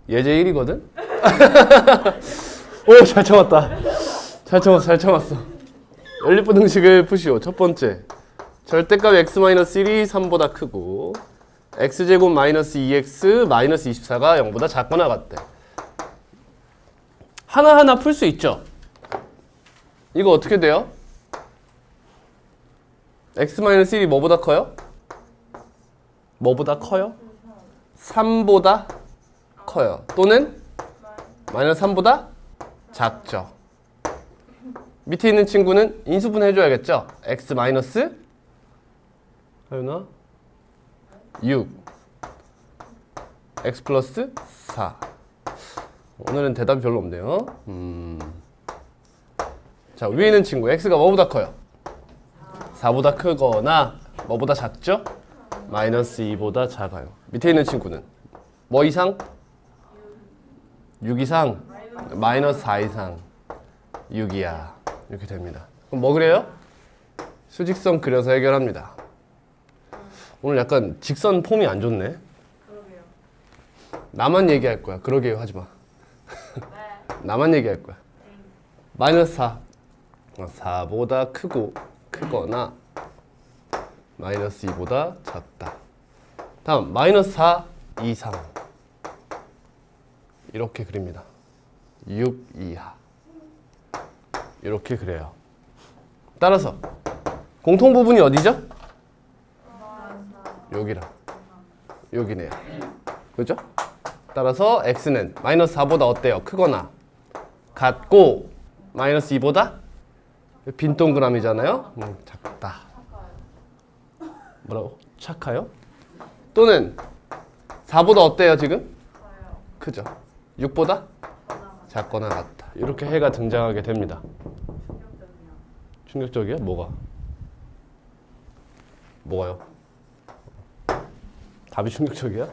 예제 1이거든? 오, 잘 참았다. 잘 참았어. 연립부등식을 푸시오. 첫 번째. 절대값 x-1이 3보다 크고 x제곱 마이너스 2x 마이너스 24가 0보다 작거나 같대. 하나하나 풀 수 있죠? 이거 어떻게 돼요? x-1이 뭐보다 커요? 뭐보다 커요? 3보다 커요. 또는 마이너스 3보다 작죠. 밑에 있는 친구는 인수분 해줘야겠죠? x 마이너스 하윤아 6 x 플러스 4. 오늘은 대답이 별로 없네요. 자, 위에 있는 친구 x가 뭐보다 커요? 4보다 크거나 뭐보다 작죠? 마이너스 2보다 작아요. 밑에 있는 친구는 뭐 이상? 6 이상? 마이너스 4 이상 6이야. 이렇게 됩니다. 그럼 뭐 그래요? 수직선 그려서 해결합니다. 오늘 약간 직선 폼이 안 좋네. 그러게요. 나만 얘기할 거야. 그러게요 하지 마. 네. 나만 얘기할 거야. 마이너스 4. 4보다 크거나 마이너스 2보다 작다. 다음 마이너스 4 이상. 이렇게 그립니다. 6 이하. 이렇게 그래요. 따라서 공통 부분이 어디죠? 여기라. 여기네요. 그죠? 따라서 x는 마이너스 4보다 어때요? 크거나 같고 마이너스 2보다 빈 동그라미잖아요. 작다. 뭐라고? 착하요? 또는 4보다 어때요 지금? 크죠? 6보다 작거나 같다. 이렇게 해가 등장하게 됩니다. 충격적이야? 뭐가? 뭐가요? 답이 충격적이야?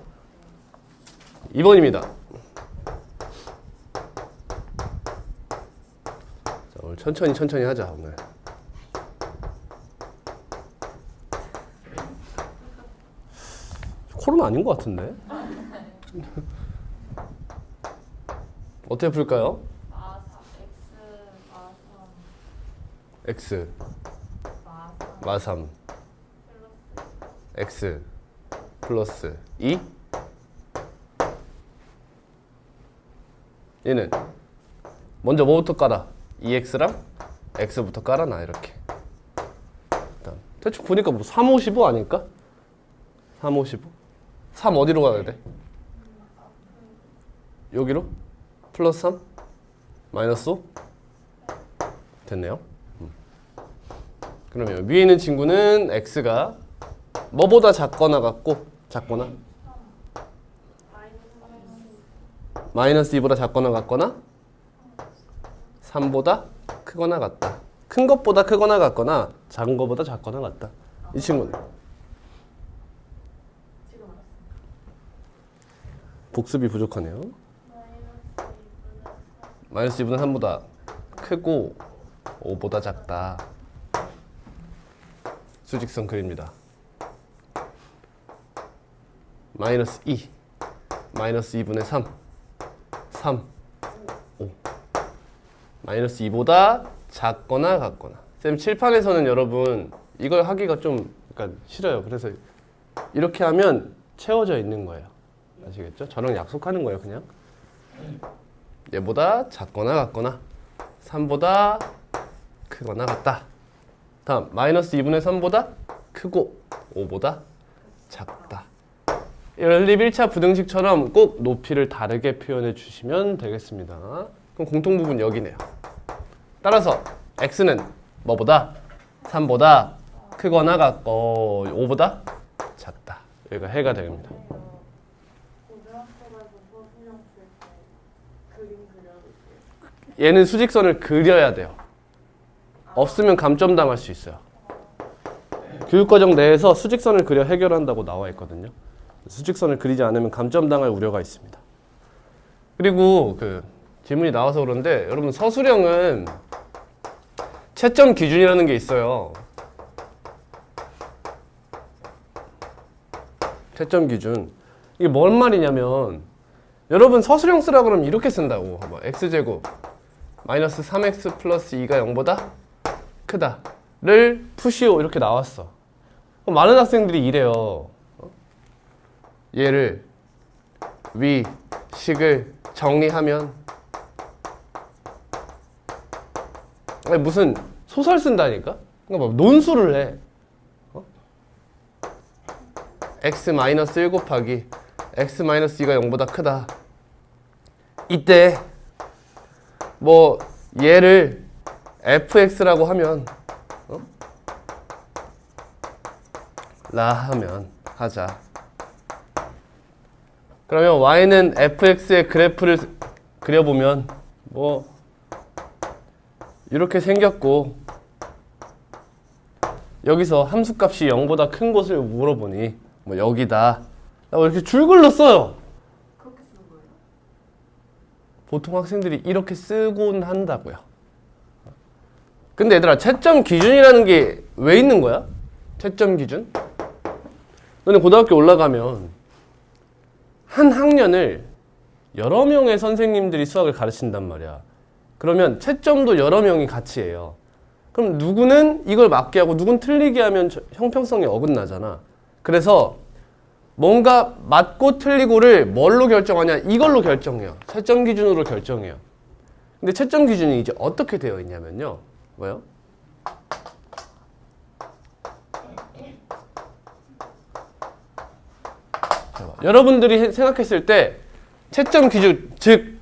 2번입니다. 자, 오늘 천천히 하자 오늘. 코로나 아닌 것 같은데? 어떻게 풀까요? x 마삼 x 플러스 2 얘는 먼저 뭐부터 깔아? 2x랑 x부터 깔아놔. 이렇게 대충 보니까 뭐 3, 5, 15 아닐까? 3, 5, 15 3 어디로 가야 돼? 여기로? 플러스 3? 마이너스 5? 됐네요. 그러면 위에 있는 친구는 x가 뭐보다 작거나 같고 작거나 마이너스 2보다 작거나 같거나 3보다 크거나 같다. 큰 것보다 크거나 같거나 작은 것보다 작거나 같다. 이 친구는 복습이 부족하네요. 마이너스 2분의 3보다 크고 5보다 작다. 수직선 그립니다. 마이너스 2 마이너스 2분의 3 3 5 마이너스 2보다 작거나 같거나. 쌤 칠판에서는 여러분 이걸 하기가 좀 약간 싫어요. 그래서 이렇게 하면 채워져 있는 거예요. 아시겠죠? 저랑 약속하는 거예요. 그냥 얘보다 작거나 같거나 3보다 크거나 같다. 다음 마이너스 2분의 3보다 크고 5보다 작다. 연립 1차 부등식처럼 꼭 높이를 다르게 표현해 주시면 되겠습니다. 그럼 공통 부분 여기네요. 따라서 x는 뭐보다? 3보다 크거나 같고 5보다 작다. 여기가 해가 됩니다. 얘는 수직선을 그려야 돼요. 없으면 감점 당할 수 있어요. 교육과정 내에서 수직선을 그려 해결한다고 나와 있거든요. 수직선을 그리지 않으면 감점 당할 우려가 있습니다. 그리고 그 질문이 나와서 그런데 여러분 서술형은 채점 기준이라는 게 있어요. 채점 기준. 이게 뭔 말이냐면 여러분 서술형 쓰라 그러면 이렇게 쓴다고. 뭐 x제곱 마이너스 3x 플러스 2가 0보다 크다를 푸시오 이렇게 나왔어. 그럼 많은 학생들이 이래요. 얘를 위 식을 정리하면 아니, 무슨 소설 쓴다니까? 그러니까 뭐 논술을 해. x-1 곱하기 x-2가 0보다 크다. 이때 뭐 얘를 fx라고 하면 라 하면 하자. 그러면 y는 fx의 그래프를 그려보면 뭐 이렇게 생겼고 여기서 함수값이 0보다 큰 곳을 물어보니 뭐 여기다 이렇게 줄글로 써요. 그렇게 쓰는 거예요? 보통 학생들이 이렇게 쓰곤 한다고요. 근데 얘들아 채점 기준이라는 게 왜 있는 거야? 채점 기준? 너네 고등학교 올라가면 한 학년을 여러 명의 선생님들이 수학을 가르친단 말이야. 그러면 채점도 여러 명이 같이 해요. 그럼 누구는 이걸 맞게 하고 누구는 틀리게 하면 형평성이 어긋나잖아. 그래서 뭔가 맞고 틀리고를 뭘로 결정하냐? 이걸로 결정해요. 채점 기준으로 결정해요. 근데 채점 기준이 이제 어떻게 되어 있냐면요. 뭐요? 여러분들이 생각했을 때 채점 기준, 즉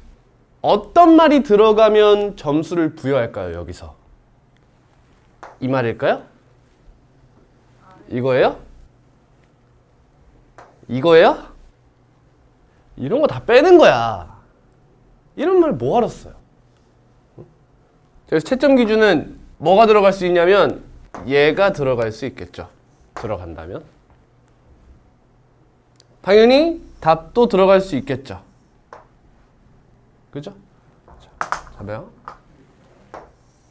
어떤 말이 들어가면 점수를 부여할까요? 여기서 이 말일까요? 이거예요? 이거예요? 이런 거 다 빼는 거야. 이런 말 뭐하러 써요? 그래서 채점 기준은 뭐가 들어갈 수 있냐면 얘가 들어갈 수 있겠죠. 들어간다면 당연히 답도 들어갈 수 있겠죠. 그죠? 자, 봐봐요.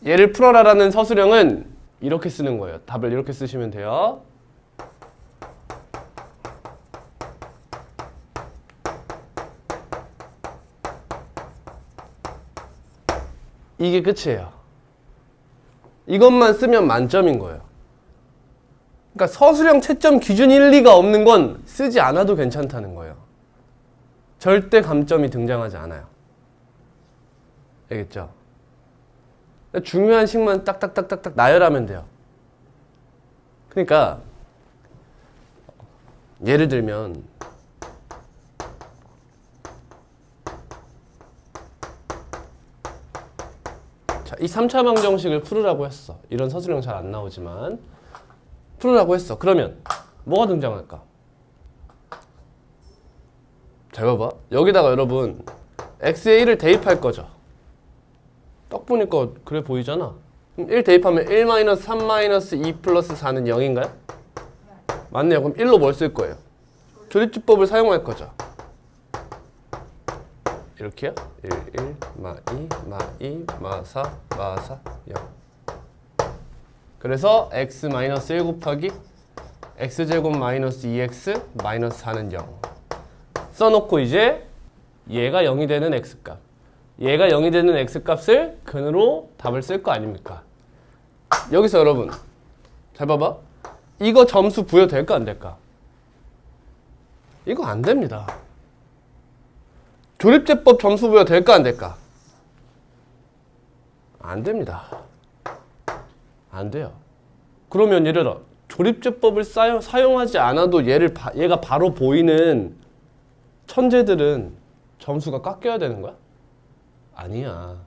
얘를 풀어라라는 서술형은 이렇게 쓰는 거예요. 답을 이렇게 쓰시면 돼요. 이게 끝이에요. 이것만 쓰면 만점인 거예요. 그러니까 서술형 채점 기준 일리가 없는 건 쓰지 않아도 괜찮다는 거예요. 절대 감점이 등장하지 않아요. 알겠죠? 중요한 식만 딱딱딱딱딱 나열하면 돼요. 그러니까 예를 들면 자, 이 3차 방정식을 풀으라고 했어. 이런 서술형 잘 안 나오지만 풀으라고 했어. 그러면 뭐가 등장할까? 잘 봐봐. 여기다가 여러분 x에 1을 대입할 거죠. 딱 보니까 그래 보이잖아. 그럼 1 대입하면 1-3-2 플러스 4는 0인가요? 맞네요. 그럼 1로 뭘 쓸 거예요? 조립지법을 사용할 거죠. 이렇게요? 1, 1, 마 2, 마 2, 마 4, 마 4, 0. 그래서 x-1 곱하기 x제곱 마이너스 2x 마이너스 4는 0. 써놓고 이제 얘가 0이 되는 x값. 얘가 0이 되는 x값을 근으로 답을 쓸 거 아닙니까? 여기서 여러분 잘 봐봐. 이거 점수 부여될까 안 될까? 이거 안 됩니다. 조립제법 점수 부여될까 안 될까? 안 됩니다. 안 돼요. 그러면 예를 들어 조립제법을 사용하지 않아도 얘가 바로 보이는 천재들은 점수가 깎여야 되는 거야? 아니야.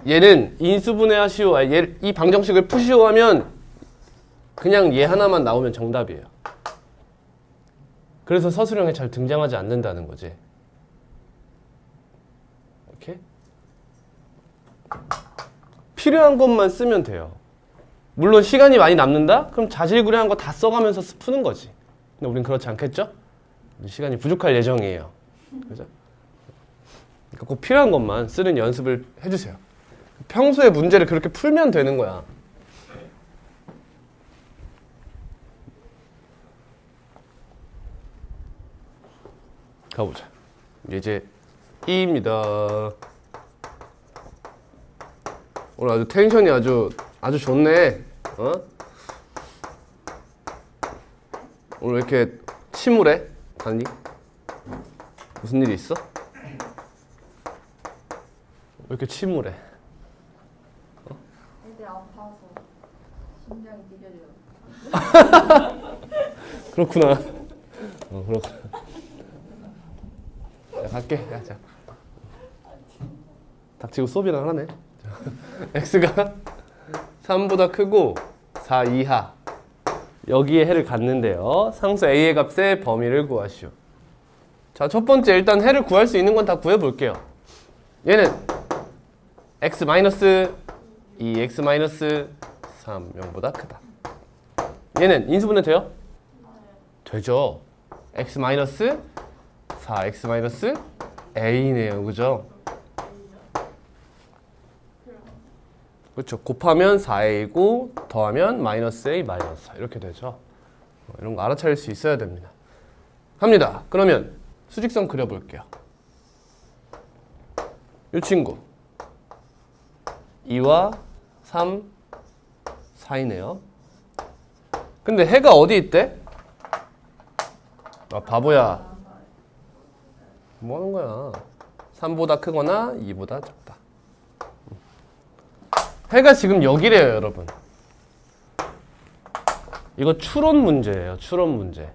얘는 인수분해하시오, 이 방정식을 푸시오 하면 그냥 얘 하나만 나오면 정답이에요. 그래서 서술형에 잘 등장하지 않는다는 거지. 이렇게 필요한 것만 쓰면 돼요. 물론 시간이 많이 남는다? 그럼 자질구레한 거 다 써가면서 푸는 거지. 근데 우린 그렇지 않겠죠? 시간이 부족할 예정이에요. 그죠? 그러니까 꼭 필요한 것만 쓰는 연습을 해주세요. 평소에 문제를 그렇게 풀면 되는 거야. 가보자. 예제 2입니다. 오늘 아주 텐션이 아주 좋네. 어? 오늘 왜 이렇게 침울해? 다니? 무슨 일이 있어? 왜 이렇게 침울해? 애들 아파서 심장이 뛰려요. 그렇구나. 그렇구나. 야, 갈게. 야, 자. 닥치고 수업이나 하네. x가 3보다 크고 4 이하. 여기에 해를 갖는데요. 상수 a의 값의 범위를 구하시오. 자, 첫 번째 일단 해를 구할 수 있는 건 다 구해볼게요. 얘는 x-2, x-3, 0보다 크다. 얘는 인수분해 돼요? 되죠. x-4, x-a네요. 그죠? 그렇죠. 곱하면 4a고 더하면 -a, -4 이렇게 되죠. 이런 거 알아차릴 수 있어야 됩니다. 합니다. 그러면 수직선 그려볼게요. 이 친구 2와 3, 4이네요. 근데 해가 어디 있대? 아, 바보야. 뭐 하는 거야? 3보다 크거나 2보다 작다. 해가 지금 여기래요, 여러분. 이거 추론 문제예요, 추론 문제.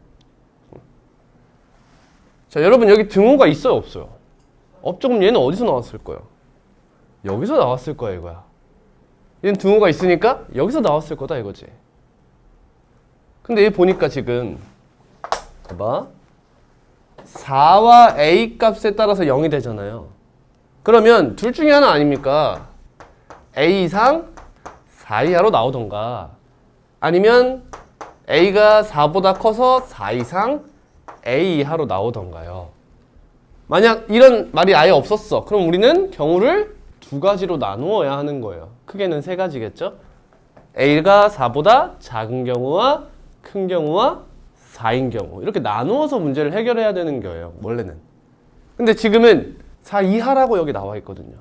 자, 여러분 여기 등호가 있어요, 없어요? 없죠? 그럼 얘는 어디서 나왔을 거예요? 여기서 나왔을 거야, 이거야. 얘는 등호가 있으니까 여기서 나왔을 거다, 이거지. 근데 얘 보니까 지금 봐봐. 4와 a 값에 따라서 0이 되잖아요. 그러면 둘 중에 하나 아닙니까? a 이상 4 이하로 나오던가 아니면 a가 4보다 커서 4 이상 a 이하로 나오던가요. 만약 이런 말이 아예 없었어. 그럼 우리는 경우를 두 가지로 나누어야 하는 거예요. 크게는 세 가지겠죠? a가 4보다 작은 경우와 큰 경우와 4인 경우 이렇게 나누어서 문제를 해결해야 되는 거예요. 원래는. 근데 지금은 4 이하라고 여기 나와 있거든요.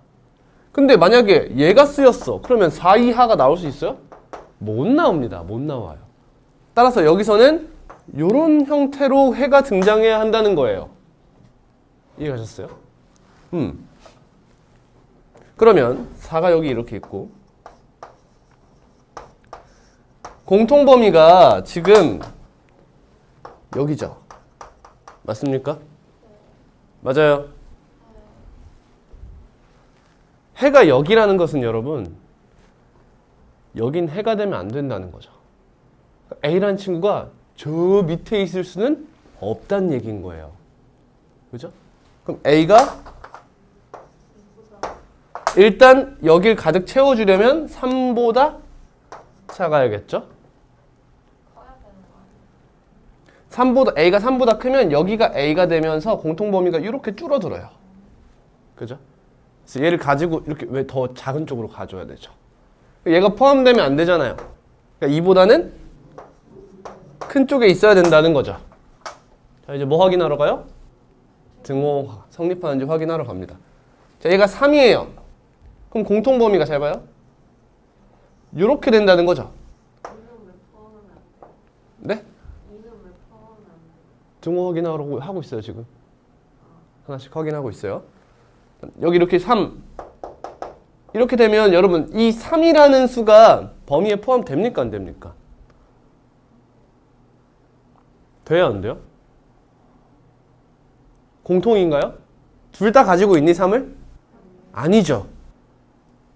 근데 만약에 얘가 쓰였어. 그러면 4 이하가 나올 수 있어요? 못 나옵니다. 못 나와요. 따라서 여기서는 이런 형태로 해가 등장해야 한다는 거예요. 이해가셨어요? 그러면 4가 여기 이렇게 있고 공통범위가 지금 여기죠. 맞습니까? 맞아요. 해가 여기라는 것은 여러분 여긴 해가 되면 안 된다는 거죠. A라는 친구가 저 밑에 있을 수는 없다는 얘기인 거예요. 그죠? 그럼 A가 일단 여길 가득 채워주려면 3보다 작아야겠죠? A가 3보다 크면 여기가 A가 되면서 공통범위가 이렇게 줄어들어요. 그죠? 그래서 얘를 가지고 이렇게 왜 더 작은 쪽으로 가져야 되죠? 얘가 포함되면 안 되잖아요. 그러니까 2보다는 큰 쪽에 있어야 된다는 거죠. 자, 이제 뭐 확인하러 가요? 등호 성립하는지 확인하러 갑니다. 자, 얘가 3이에요. 그럼 공통범위가 잘 봐요. 이렇게 된다는 거죠. 네? 등호 확인하러 하고 있어요, 지금. 하나씩 확인하고 있어요. 여기 이렇게 3. 이렇게 되면 여러분 이 3이라는 수가 범위에 포함됩니까? 안 됩니까? 돼요? 안 돼요? 공통인가요? 둘 다 가지고 있니 3을? 아니죠.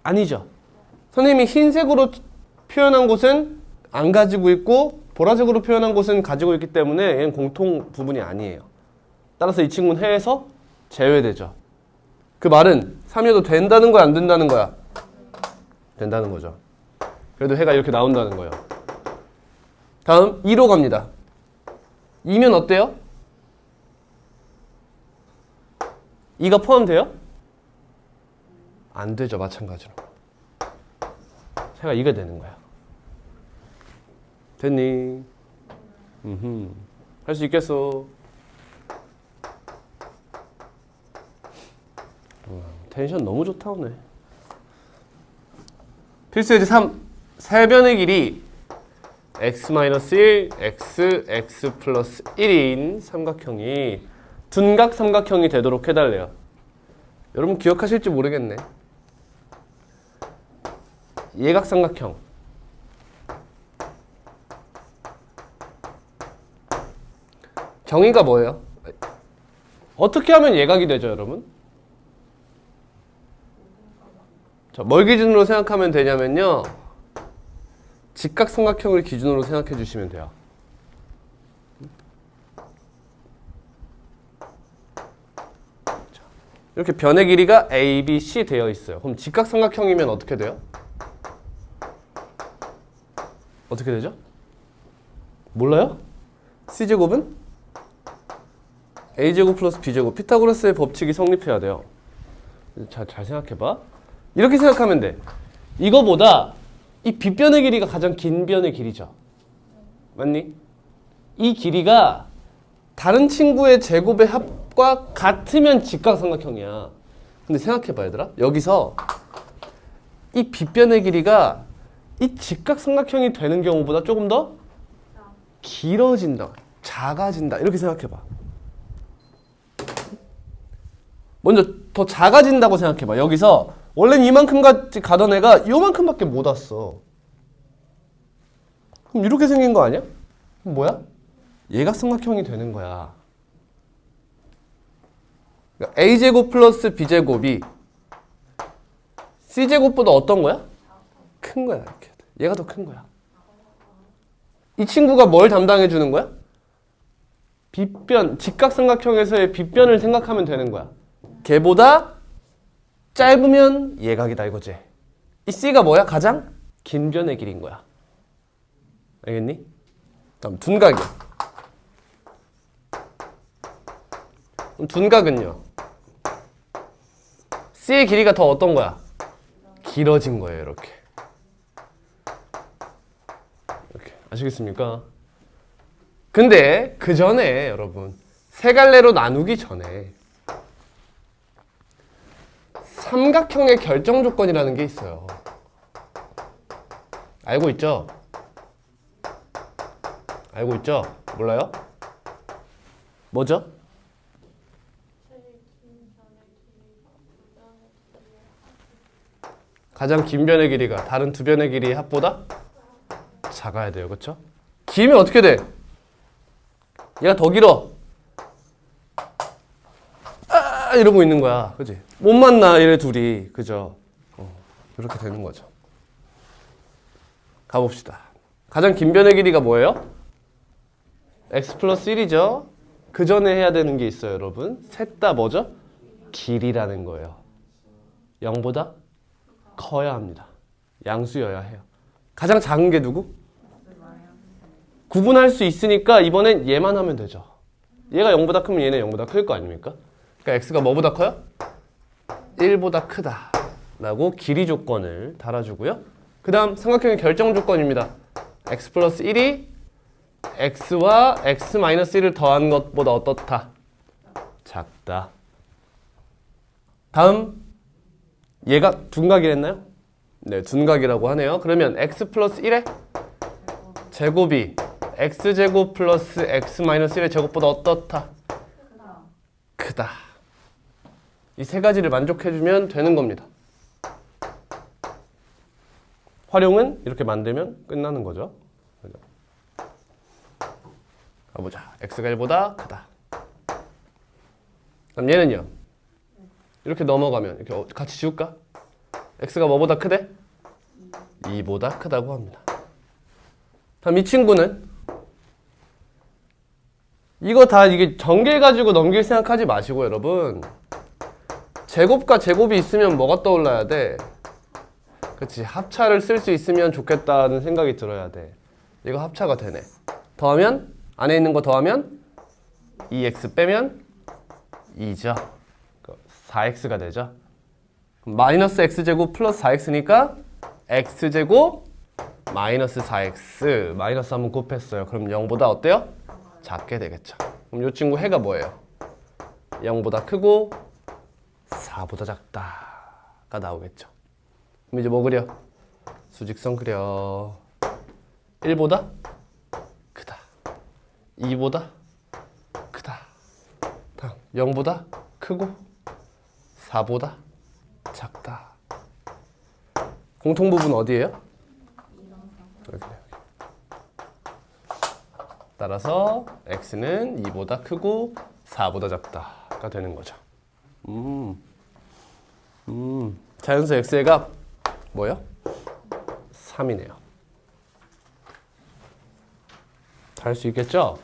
아니죠. 선생님이 흰색으로 표현한 곳은 안 가지고 있고 보라색으로 표현한 곳은 가지고 있기 때문에 얘는 공통 부분이 아니에요. 따라서 이 친구는 해에서 제외되죠. 그 말은 3이어도 된다는 거야, 안 된다는 거야? 된다는 거죠. 그래도 해가 이렇게 나온다는 거예요. 다음 2로 갑니다. 2면 어때요? 2가 포함돼요? 안 되죠, 마찬가지로. 해가 2가 되는 거야. 됐니? 할 수 있겠어. 텐션 너무 좋다 오늘. 필수 예제 3. 세변의 길이 x-1, x 플러스 1인 삼각형이 둔각 삼각형이 되도록 해달래요. 여러분 기억하실지 모르겠네. 예각 삼각형. 정의가 뭐예요? 어떻게 하면 예각이 되죠, 여러분? 자, 뭘 기준으로 생각하면 되냐면요. 직각삼각형을 기준으로 생각해 주시면 돼요. 자, 이렇게 변의 길이가 A, B, C 되어 있어요. 그럼 직각삼각형이면 어떻게 돼요? 어떻게 되죠? 몰라요? C제곱은? A제곱 플러스 B제곱. 피타고라스의 법칙이 성립해야 돼요. 잘 생각해봐. 이렇게 생각하면 돼. 이거보다 이 빗변의 길이가 가장 긴 변의 길이죠. 맞니? 이 길이가 다른 친구의 제곱의 합과 같으면 직각삼각형이야. 근데 생각해봐 얘들아. 여기서 이 빗변의 길이가 이 직각삼각형이 되는 경우보다 조금 더 길어진다. 작아진다. 이렇게 생각해봐. 먼저 더 작아진다고 생각해봐. 여기서 원래는 이만큼까지 가던 애가 요만큼밖에 못 왔어. 그럼 이렇게 생긴 거 아니야? 그럼 뭐야? 예각삼각형이 되는 거야. 그러니까 A제곱 플러스 B제곱이 C제곱보다 어떤 거야? 큰 거야. 이렇게. 얘가 더 큰 거야. 이 친구가 뭘 담당해 주는 거야? 빗변, 직각삼각형에서의 빗변을 생각하면 되는 거야. 걔보다 짧으면 예각이다 이거지. 이 C가 뭐야? 가장 긴 변의 길이인 거야. 알겠니? 다음 둔각이야. 그럼 둔각은요. C의 길이가 더 어떤 거야? 길어진 거예요. 이렇게. 이렇게. 아시겠습니까? 근데 그 전에 여러분 세 갈래로 나누기 전에 삼각형의 결정 조건이라는 게 있어요. 알고 있죠? 알고 있죠? 몰라요? 뭐죠? 가장 긴 변의 길이가 다른 두 변의 길이의 합보다 작아야 돼요. 그렇죠? 길면 어떻게 돼? 얘가 더 길어. 이러고 있는 거야. 그지? 못 만나, 얘네 둘이. 그죠? 이렇게 되는 거죠. 가봅시다. 가장 긴 변의 길이가 뭐예요? x 플러스 1이죠? 그 전에 해야 되는 게 있어요, 여러분. 셋 다 뭐죠? 길이라는 거예요. 0보다 커야 합니다. 양수여야 해요. 가장 작은 게 누구? 구분할 수 있으니까 이번엔 얘만 하면 되죠. 얘가 0보다 크면 얘는 0보다 클 거 아닙니까? 그러니까 x가 뭐보다 커요? 1보다 크다 라고 길이 조건을 달아주고요. 그 다음 삼각형의 결정 조건입니다. x 플러스 1이 x와 x 마이너스 1을 더한 것보다 어떻다? 작다. 다음 얘가 둔각이랬나요? 네, 둔각이라고 하네요. 그러면 x 플러스 1의 제곱이 x제곱 플러스 x 마이너스 1의 제곱보다 어떻다? 크다. 이 세 가지를 만족해주면 되는 겁니다. 활용은 이렇게 만들면 끝나는 거죠. 가보자. x가 1보다 크다. 그럼 얘는요? 이렇게 넘어가면 이렇게 같이 지울까? x가 뭐보다 크대? 2보다 크다고 합니다. 다음 이 친구는 이거 다 이게 전개 가지고 넘길 생각하지 마시고 여러분 제곱과 제곱이 있으면 뭐가 떠올라야 돼? 그치, 합차를 쓸 수 있으면 좋겠다는 생각이 들어야 돼. 이거 합차가 되네. 더하면 안에 있는 거 더하면 2x 빼면 2죠. 4x가 되죠. 마이너스 x제곱 플러스 4x니까 x제곱 마이너스 4x 마이너스 한번 곱했어요. 그럼 0보다 어때요? 작게 되겠죠. 그럼 이 친구 해가 뭐예요? 0보다 크고 4보다 작다가 나오겠죠. 그럼 이제 뭐 그려? 수직선 그려. 1보다 크다. 2보다 크다. 다음 0보다 크고 4보다 작다. 공통 부분 어디예요? 여기네. 따라서 x는 2보다 크고 4보다 작다가 되는 거죠. 자연수 x의 값 뭐요? 3이네요. 할 수 있겠죠?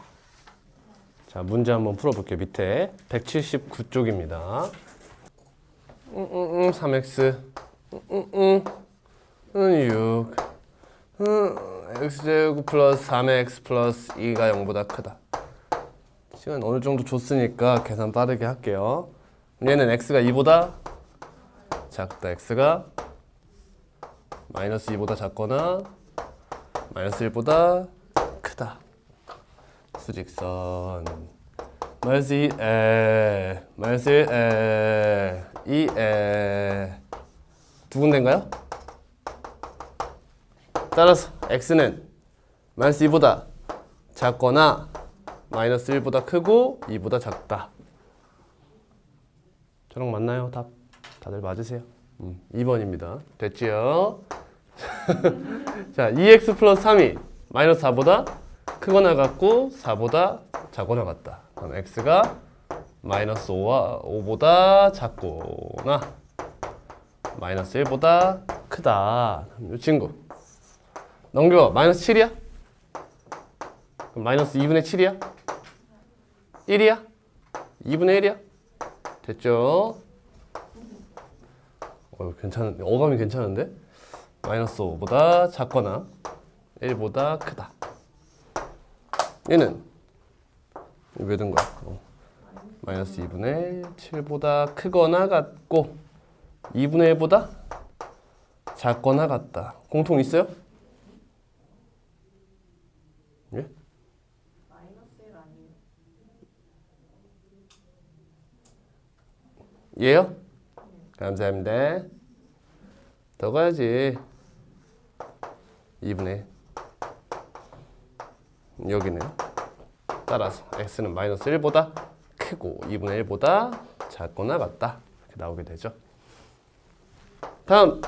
자, 문제 한번 풀어볼게요. 밑에 179쪽입니다. 3x 6 x제곱 플러스 3x 플러스 2가 0보다 크다. 시간 어느 정도 줬으니까 계산 빠르게 할게요. 얘는 x가 2보다 작다. x가 마이너스 2보다 작거나 마이너스 1보다 크다. 수직선 마이너스 2에 마이너스 1에 2에 두 군데인가요? 따라서 x는 마이너스 2보다 작거나 마이너스 1보다 크고 2보다 작다. 저랑 맞나요? 답 다들 맞으세요? 2번입니다. 됐지요? 자, 2x 플러스 3이 마이너스 4보다 크거나 같고 4보다 작거나 같다. 그럼 x가 마이너스 5보다 작거나 마이너스 1보다 크다. 이 친구 넘겨. 마이너스 7이야? 그럼 마이너스 2분의 7이야? 1이야? 2분의 1이야? 됐죠? 괜찮은데? 어감이 괜찮은데? 마이너스 5보다 작거나 1보다 크다. 얘는 왜 든 거야? 마이너스 2분의 7보다 크거나 같고 2분의 1보다 작거나 같다. 공통 있어요? 예? 마이너스 1 아니에요? 얘요? 감사합니다. 더 가야지. 2분의 여기는 따라서 x는 마이너스 1보다 크고 2분의 1보다 작거나 같다. 이렇게 나오게 되죠. 다음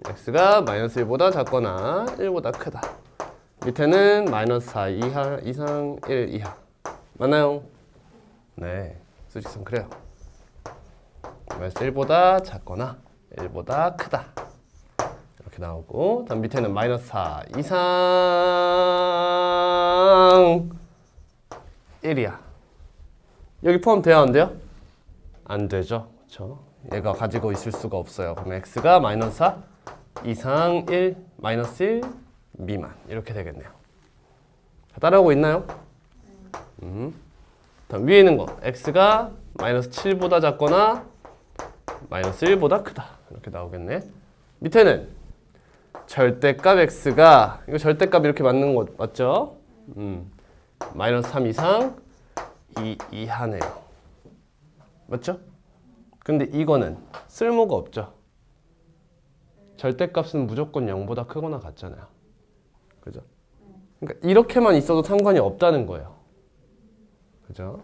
x가 마이너스 1보다 작거나 1보다 크다. 밑에는 마이너스 4 이하 이상 1 이하 맞나요? 네, 수직선 그래요. 마이너스 1보다 작거나 1보다 크다. 이렇게 나오고 다음 밑에는 마이너스 4 이상 1이야. 여기 포함돼야 안 돼요? 안 되죠. 그렇죠? 얘가 가지고 있을 수가 없어요. 그럼 x가 마이너스 4 이상 1 마이너스 1 미만 이렇게 되겠네요. 따라오고 있나요? 다음 위에 있는 거 x가 마이너스 7보다 작거나 마이너스 1보다 크다. 이렇게 나오겠네. 밑에는 절대값 x가 이거 절대값 이렇게 맞는 거 맞죠? 마이너스 3 이상 2 이하네요. 맞죠? 근데 이거는 쓸모가 없죠. 절대값은 무조건 0보다 크거나 같잖아요. 그죠? 그러니까 이렇게만 있어도 상관이 없다는 거예요. 그죠?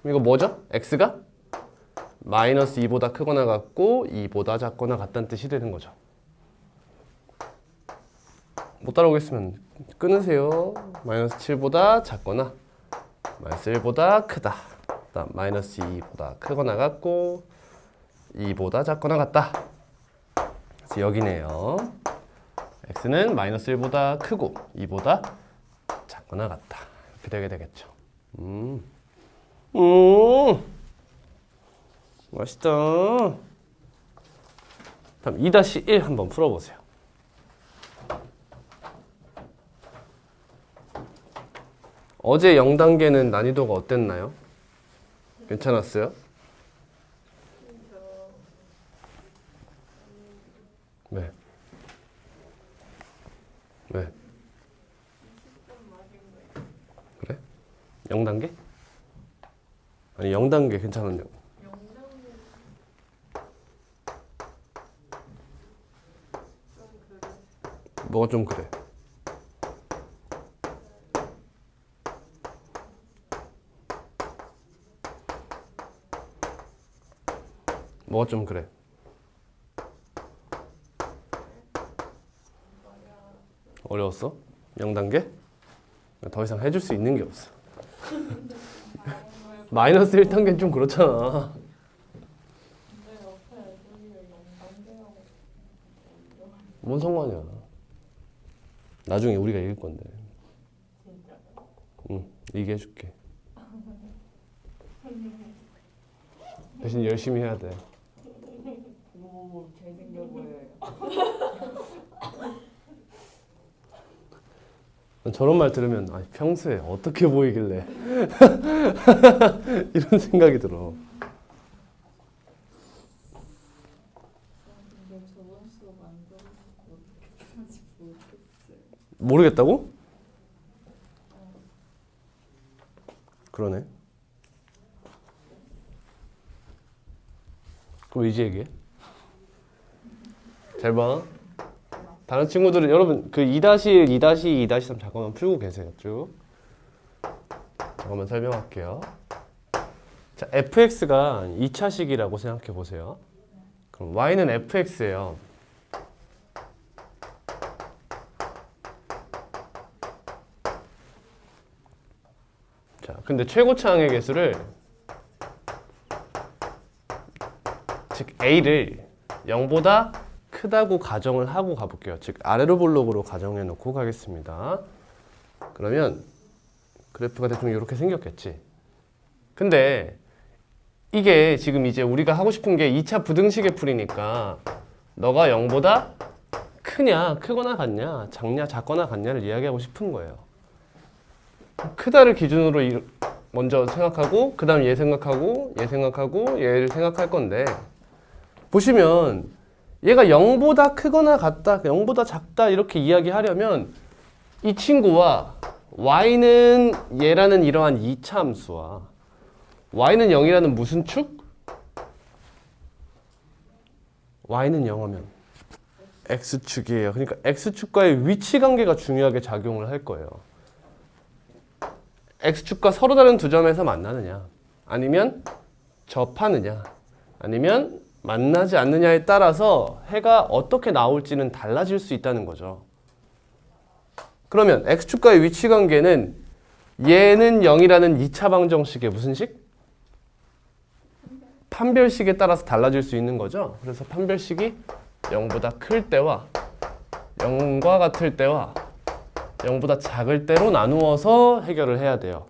이거 뭐죠? x가 마이너스 2보다 크거나 같고 2보다 작거나 같다는 뜻이 되는 거죠. 못 따라오겠으면 끊으세요. 마이너스 7보다 작거나 마이너스 1보다 크다. 그다음 마이너스 2보다 크거나 같고 2보다 작거나 같다. 그래서 여기네요. x는 마이너스 1보다 크고 2보다 작거나 같다. 이렇게 되게 되겠죠. 맛있다. 다음 2-1 한번 풀어보세요. 어제 0단계는 난이도가 어땠나요? 괜찮았어요? 네. 네. 그래? 0단계? 아니 0단계 괜찮았냐고. 0단계 뭐가 좀 그래? 뭐가 좀 그래? 어려웠어? 0단계? 더 이상 해줄 수 있는 게 없어. 마이너스 1단계는 좀 그렇잖아. 근데 옆에 애들이 영단계라고 뭔 상관이야. 나중에 우리가 이길 건데. 진짜? 응, 이기게 해줄게. 대신 열심히 해야 돼. 오 잘생겨 보여요. 저런 말 들으면 평소에 어떻게 보이길래 이런 생각이 들어. 근데 저번 수 만들어서 어떻게 하는지 모르겠어요. 모르겠다고? 그러네. 그럼 이제 얘기해. 잘 봐. 다른 친구들은 여러분 그 2-1, 2-2, 2-3 잠깐만 풀고 계세요. 쭉. 잠깐만 설명할게요. 자, fx가 2차식이라고 생각해 보세요. 그럼 y는 fx예요. 자, 근데 최고차항의 개수를 즉 a를 0보다 크다고 가정을 하고 가볼게요. 즉 아래로 볼록으로 가정해 놓고 가겠습니다. 그러면 그래프가 대충 이렇게 생겼겠지. 근데 이게 지금 이제 우리가 하고 싶은 게 2차 부등식의 풀이니까 너가 0보다 크냐, 크거나 같냐, 작냐, 작거나 같냐를 이야기하고 싶은 거예요. 크다를 기준으로 먼저 생각하고 그 다음 얘 생각하고 얘 생각하고 얘를 생각할 건데 보시면 얘가 0보다 크거나 같다, 0보다 작다 이렇게 이야기하려면 이 친구와 y는 얘라는 이러한 2차 함수와 y는 0이라는 무슨 축? y는 0하면 x축이에요. 그러니까 x축과의 위치 관계가 중요하게 작용을 할 거예요. x축과 서로 다른 두 점에서 만나느냐 아니면 접하느냐 아니면 만나지 않느냐에 따라서 해가 어떻게 나올지는 달라질 수 있다는 거죠. 그러면 x축과의 위치 관계는 얘는 0이라는 2차 방정식의 무슨 식? 판별식에 따라서 달라질 수 있는 거죠. 그래서 판별식이 0보다 클 때와 0과 같을 때와 0보다 작을 때로 나누어서 해결을 해야 돼요.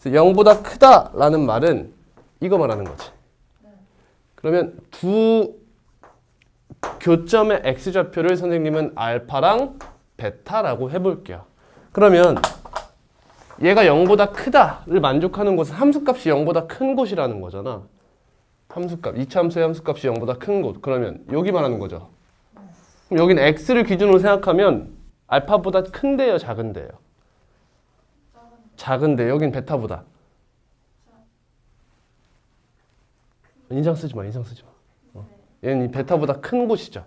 그래서 0보다 크다라는 말은 이거 말하는 거지. 그러면 두 교점의 x좌표를 선생님은 알파랑 베타라고 해볼게요. 그러면 얘가 0보다 크다를 만족하는 곳은 함수값이 0보다 큰 곳이라는 거잖아. 함수값, 2차 함수의 함수값이 0보다 큰 곳. 그러면 여기 말하는 거죠. 그럼 여기는 x를 기준으로 생각하면 알파보다 큰데요, 작은데요? 작은데 여긴 베타보다. 인상 쓰지 마, 인상 쓰지 마. 얘는 베타보다 큰 곳이죠.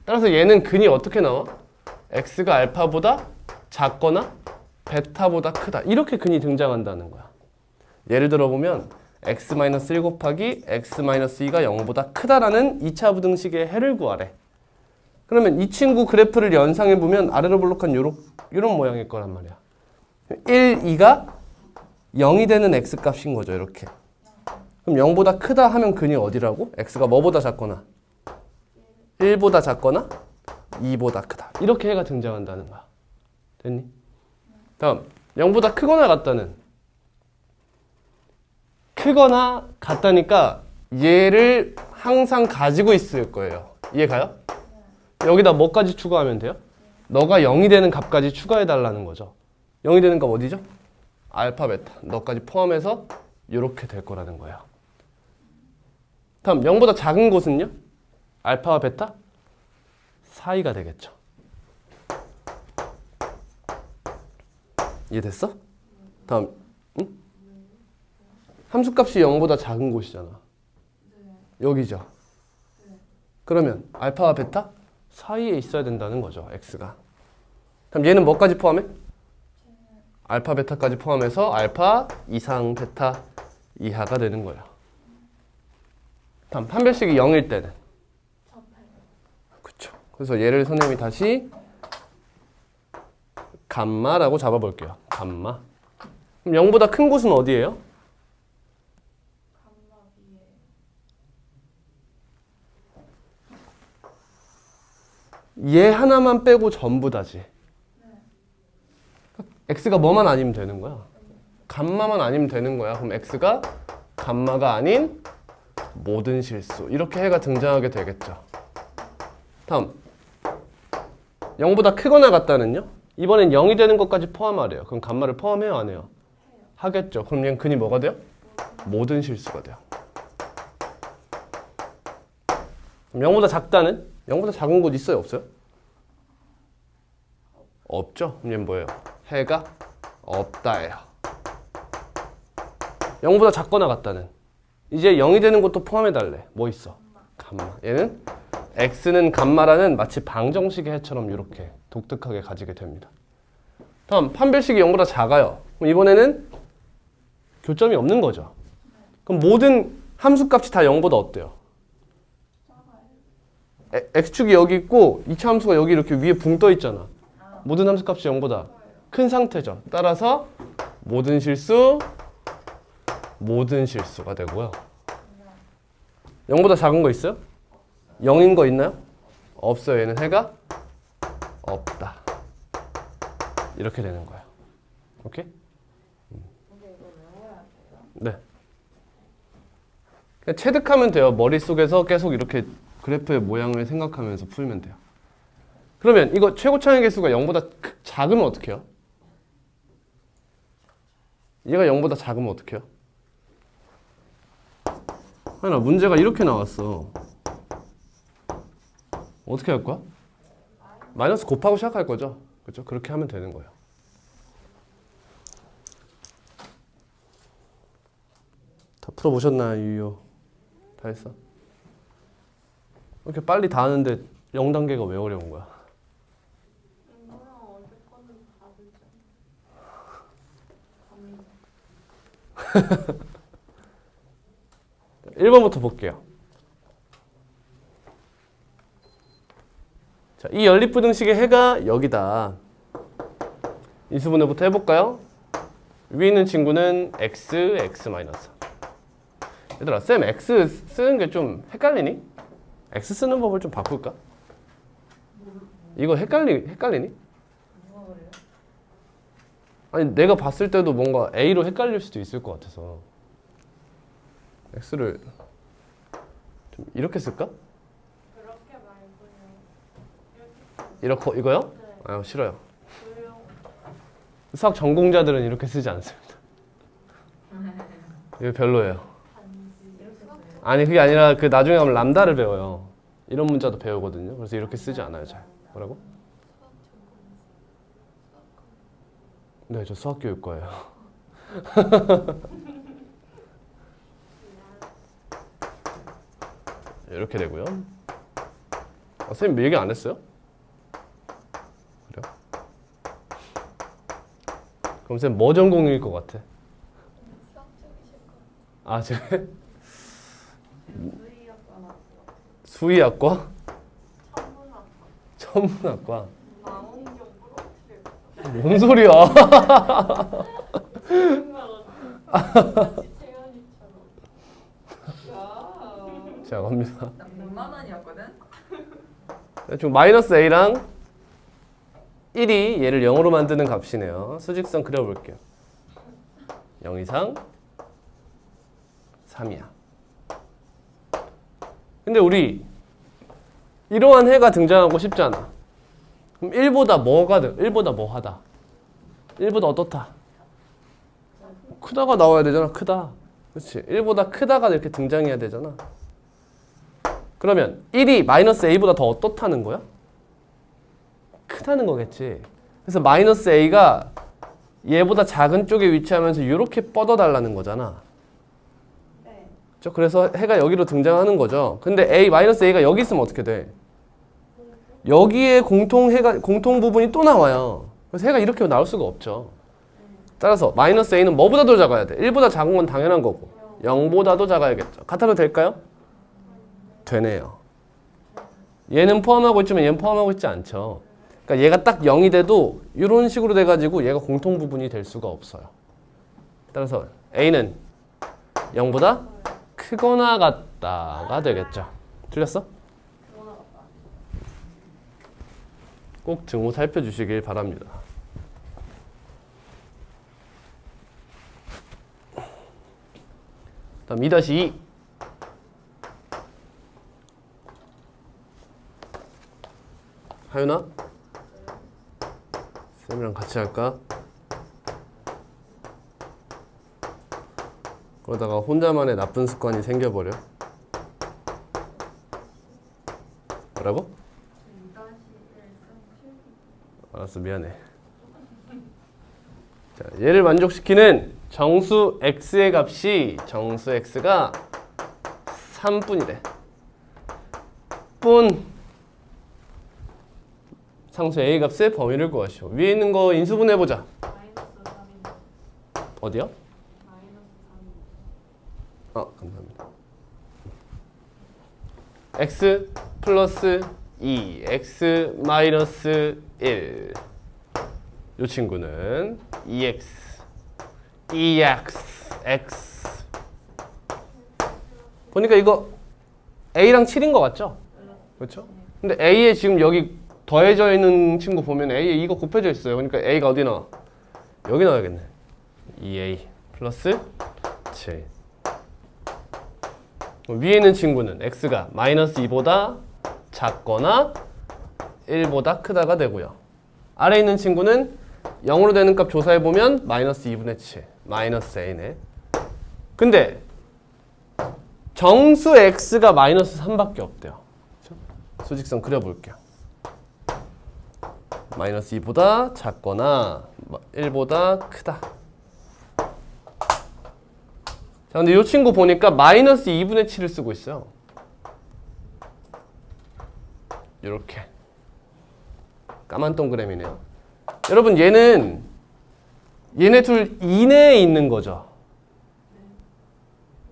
따라서 얘는 근이 어떻게 나와? x가 알파보다 작거나 베타보다 크다. 이렇게 근이 등장한다는 거야. 예를 들어 보면 x-1 곱하기 x-2가 0보다 크다라는 2차 부등식의 해를 구하래. 그러면 이 친구 그래프를 연상해 보면 아래로 볼록한 이런 모양일 거란 말이야. 1, 2가 0이 되는 x 값인 거죠. 이렇게. 그럼 0보다 크다 하면 근이 어디라고? x가 뭐보다 작거나 1보다 작거나 2보다 크다. 이렇게 해가 등장한다는 거야. 됐니? 다음 0보다 크거나 같다는 크거나 같다니까 얘를 항상 가지고 있을 거예요. 이해 가요? 여기다 뭐까지 추가하면 돼요? 너가 0이 되는 값까지 추가해 달라는 거죠. 0이 되는 값 어디죠? 알파, 베타. 너까지 포함해서 이렇게 될 거라는 거예요. 다음 0보다 작은 곳은요? 알파와 베타 사이가 되겠죠. 이해됐어? 다음 응? 함수값이 0보다 작은 곳이잖아. 여기죠. 그러면 알파와 베타 사이에 있어야 된다는 거죠. x가. 그럼 얘는 뭐까지 포함해? 알파, 베타까지 포함해서 알파 이상, 베타 이하가 되는 거야. 다음 판별식이 0일 때는? 그쵸. 그래서 얘를 선생님이 다시 감마라고 잡아볼게요. 감마. 그럼 0보다 큰 곳은 어디예요? 얘 하나만 빼고 전부 다지. x가 뭐만 아니면 되는 거야? 감마만 아니면 되는 거야. 그럼 x가 감마가 아닌 모든 실수. 이렇게 해가 등장하게 되겠죠. 다음 0보다 크거나 같다는요? 이번엔 0이 되는 것까지 포함하래요. 그럼 감마를 포함해요? 안 해요? 하겠죠. 그럼 얘는 근이 뭐가 돼요? 모든 실수가 돼요. 그럼 0보다 작다는? 0보다 작은 곳 있어요? 없어요? 없죠. 그럼 얘는 뭐예요? 해가 없다예요. 0보다 작거나 같다는? 이제 0이 되는 것도 포함해달래. 뭐 있어? 감마. 얘는 x는 감마라는 마치 방정식의 해처럼 이렇게 독특하게 가지게 됩니다. 다음 판별식이 0보다 작아요. 그럼 이번에는 교점이 없는 거죠. 그럼 모든 함수값이 다 0보다 어때요? x축이 여기 있고 2차 함수가 여기 이렇게 위에 붕 떠 있잖아. 모든 함수값이 0보다 큰 상태죠. 따라서 모든 실수가 되고요. 0보다 작은 거 있어요? 0인 거 있나요? 없어요. 얘는 해가 없다. 이렇게 되는 거예요. 오케이? 네. 그냥 체득하면 돼요. 머릿속에서 계속 이렇게 그래프의 모양을 생각하면서 풀면 돼요. 그러면 이거 최고차의 개수가 0보다 작으면 어떻게 해요? 얘가 0보다 작으면 어떻게 해요? 하나 문제가 이렇게 나왔어. 어떻게 할 거야? 마이너스 곱하고 시작할 거죠? 그렇죠? 그렇게 하면 되는 거예요. 다 풀어보셨나요, 유효? 다 했어? 이렇게 빨리 다 하는데 0단계가 왜 어려운 거야? 이거랑 어제 거는 다르죠. 1번부터 볼게요. 자, 이 연립부등식의 해가 여기다. 인수분해부터 해볼까요? 위에 있는 친구는 x, x 마이너스. 얘들아, 쌤 x 쓰는 게 좀 헷갈리니? x 쓰는 법을 좀 바꿀까? 이거 헷갈리니? 뭐가 그래요? 아니, 내가 봤을 때도 뭔가 a로 헷갈릴 수도 있을 것 같아서 x를 좀 이렇게 쓸까? 그렇게 말고요. 이렇게 이거요? 네. 아, 싫어요. 조용. 수학 전공자들은 이렇게 쓰지 않습니다. 이거 별로예요. 이렇게 써요. 아니 그게 아니라 그 나중에 가면 람다를 배워요. 이런 문자도 배우거든요. 그래서 이렇게 쓰지 않아요, 잘. 뭐라고? 네, 저 수학교육과예요. 이렇게 되고요. 선생님 얘기 안 했어요? 그래요? 그럼 선생님 뭐 전공일 것 같아? 수학 쪽이실 것 아, 제 같아요. 수의학과 나왔어. 수의학과? 천문학과. 천문학과? 망원경 부러뜨릴 거. 뭔 소리야? 생각나가지고. 마치 태연이처럼. 야. 자, 갑니다. 나 100만 원이었거든? 지금 마이너스 a랑 1이 얘를 0으로 만드는 값이네요. 수직선 그려볼게요. 0 이상 3이야. 근데 우리 이러한 해가 등장하고 싶잖아. 그럼 1보다 뭐가 돼? 1보다 뭐 하다? 1보다 어떻다? 크다가 나와야 되잖아. 크다. 그렇지. 1보다 크다가 이렇게 등장해야 되잖아. 그러면 1이 마이너스 a보다 더 어떻다는 거야? 크다는 거겠지. 그래서 마이너스 a가 얘보다 작은 쪽에 위치하면서 이렇게 뻗어달라는 거잖아. 네. 그렇죠? 그래서 해가 여기로 등장하는 거죠. 근데 a, 마이너스 a가 여기 있으면 어떻게 돼? 여기에 공통 부분이 또 나와요. 그래서 해가 이렇게 나올 수가 없죠. 따라서 마이너스 a는 뭐보다도 작아야 돼? 1보다 작은 건 당연한 거고 0보다도 작아야겠죠. 같아도 될까요? 되네요. 얘는 포함하고 있지만 얘는 포함하고 있지 않죠. 그러니까 얘가 딱 0이 돼도 이런 식으로 돼가지고 얘가 공통 부분이 될 수가 없어요. 따라서 a는 0보다 크거나 같다가 되겠죠. 틀렸어? 꼭 증오 살펴주시길 바랍니다. 다음 2-2 하윤아? 쌤이랑 같이 할까? 그러다가 혼자만의 나쁜 습관이 생겨버려. 뭐라고? 알았어, 미안해. 자, 얘를 만족시키는 정수 x의 값이 정수 x가 3뿐이래. 뿐 상수 a 값의 범위를 구하시오. 위에 있는 거 인수분해보자. 어디요? 감사합니다. x 플러스 2, x 마이너스 1. 이 친구는 2x, x. 보니까 이거 a랑 7인 것 같죠? 그렇죠? 근데 a에 지금 여기 더해져 있는 친구 보면 a에 이거 곱해져 있어요. 그러니까 a가 어디 나와? 여기 나와야겠네. 2a 플러스 7. 위에 있는 친구는 x가 마이너스 2보다 작거나 1보다 크다가 되고요. 아래에 있는 친구는 0으로 되는 값 조사해보면 마이너스 2분의 7, 마이너스 a네. 근데 정수 x가 마이너스 3밖에 없대요. 그렇죠? 수직선 그려볼게요. 마이너스 2보다 작거나 1보다 크다. 자, 근데 이 친구 보니까 마이너스 2분의 7을 쓰고 있어요. 이렇게 까만 동그라미네요. 여러분 얘네 둘 이내에 있는 거죠.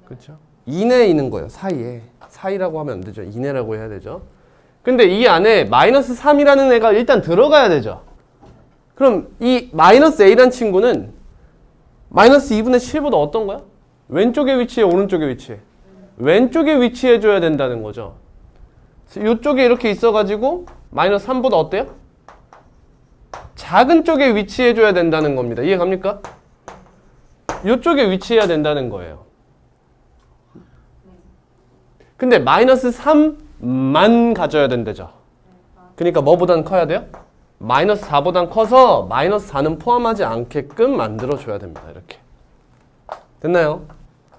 그렇죠? 이내에 있는 거예요. 사이라고 하면 안 되죠. 이내라고 해야 되죠. 근데 이 안에 마이너스 3이라는 애가 일단 들어가야 되죠. 그럼 이 마이너스 a라는 친구는 마이너스 2분의 7보다 어떤 거야? 왼쪽에 위치해, 오른쪽에 위치해? 왼쪽에 위치해 줘야 된다는 거죠. 이쪽에 이렇게 있어가지고 마이너스 3보다 어때요? 작은 쪽에 위치해 줘야 된다는 겁니다. 이해 갑니까? 이쪽에 위치해야 된다는 거예요. 근데 마이너스 3만 가져야 된대죠. 그러니까 뭐보단 커야 돼요? 마이너스 4보단 커서 마이너스 4는 포함하지 않게끔 만들어줘야 됩니다. 이렇게. 됐나요?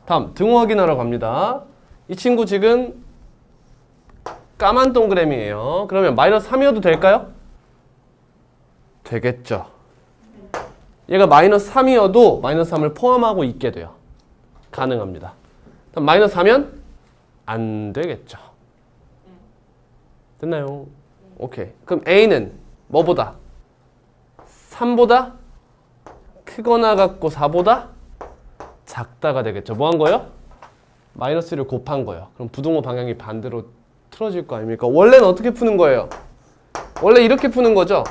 다음 등호 확인하러 갑니다. 이 친구 지금 까만 동그라미예요. 그러면 마이너스 3이어도 될까요? 되겠죠. 얘가 마이너스 3이어도 마이너스 3을 포함하고 있게 돼요. 가능합니다. 그럼 마이너스 4면 안 되겠죠. 됐나요? 오케이. 그럼 A는 뭐보다? 3보다 크거나 같고 4보다 작다가 되겠죠. 뭐 한 거예요? 마이너스를 곱한 거예요. 그럼 부등호 방향이 반대로 틀어질 거 아닙니까? 원래는 어떻게 푸는 거예요? 원래 이렇게 푸는 거죠?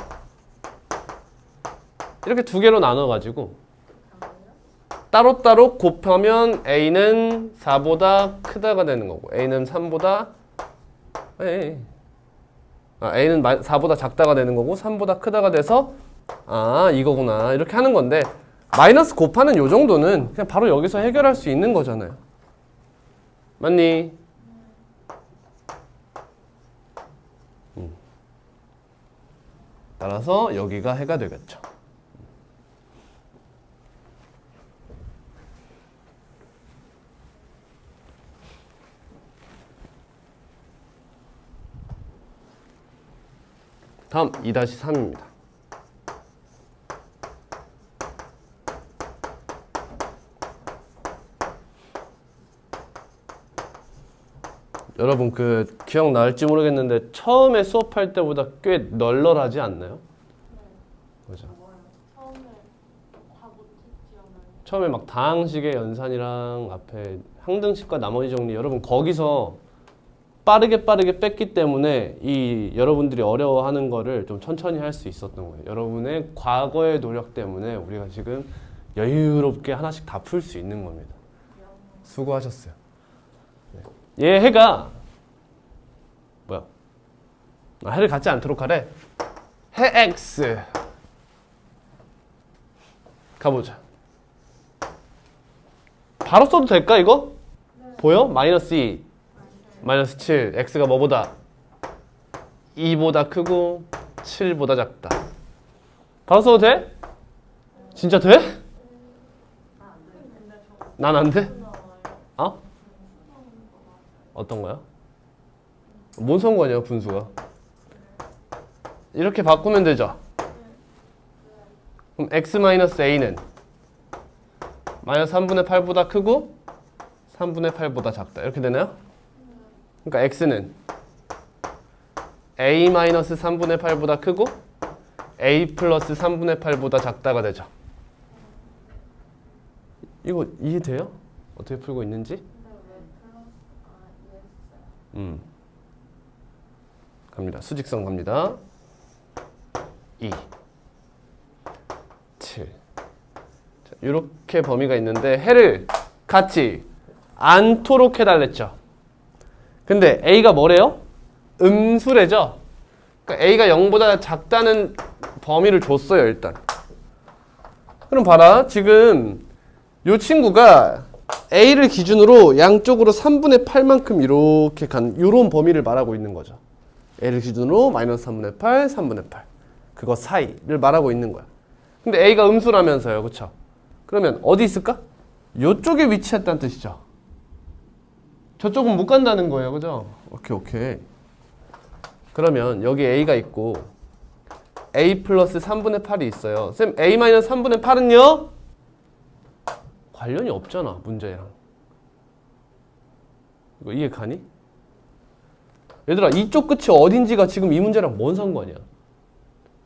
이렇게 두 개로 나눠가지고 따로따로 곱하면 A는 4보다 크다가 되는 거고 A는 3보다 A는 4보다 작다가 되는 거고 3보다 크다가 돼서 이거구나 이렇게 하는 건데 마이너스 곱하는 요 정도는 그냥 바로 여기서 해결할 수 있는 거잖아요. 맞니? 따라서 여기가 해가 되겠죠. 다음 2-3입니다. 여러분 그 기억날지 모르겠는데 처음에 수업할 때보다 꽤 널널하지 않나요? 그죠? 처음에 다 못했지 않아요? 처음에 막 다항식의 연산이랑 앞에 항등식과 나머지 정리 여러분 거기서 빠르게 뺐기 때문에 이 여러분들이 어려워하는 거를 좀 천천히 할 수 있었던 거예요. 여러분의 과거의 노력 때문에 우리가 지금 여유롭게 하나씩 다 풀 수 있는 겁니다. 수고하셨어요. 네. 얘 해가 뭐야? 해를 갖지 않도록 하래. 해 x 가보자. 바로 써도 될까 이거? 보여? 마이너스 2 마이너스 7 x가 뭐보다? 2보다 크고 7보다 작다. 바로 써도 돼? 진짜 돼? 난 안 돼? 어? 어떤 거야? 뭔 상관이야 분수가? 이렇게 바꾸면 되죠? 그럼 x-a는 마이너스 3분의 8보다 크고 3분의 8보다 작다. 이렇게 되나요? 그러니까 x는 a-3분의 8보다 크고 a 플러스 3분의 8보다 작다가 되죠. 이거 이해돼요? 어떻게 풀고 있는지? 갑니다. 수직선 갑니다. 2 7 자, 이렇게 범위가 있는데 해를 같이 않도록 해달랬죠. 근데 A가 뭐래요? 음수래죠? 그러니까 A가 0보다 작다는 범위를 줬어요 일단. 그럼 봐라 지금 이 친구가 A를 기준으로 양쪽으로 3분의 8만큼 이렇게 간 이런 범위를 말하고 있는 거죠. A를 기준으로 마이너스 3분의 8, 3분의 8 그거 사이를 말하고 있는 거야. 근데 A가 음수라면서요. 그쵸? 그러면 어디 있을까? 이쪽에 위치했다는 뜻이죠. 저쪽은 못 간다는 거예요. 그죠? 오케이. 그러면 여기 A가 있고 A 플러스 3분의 8이 있어요. 쌤 A 마이너스 3분의 8은요? 관련이 없잖아. 문제랑. 이거 이해 가니? 얘들아 이쪽 끝이 어딘지가 지금 이 문제랑 뭔 상관이야?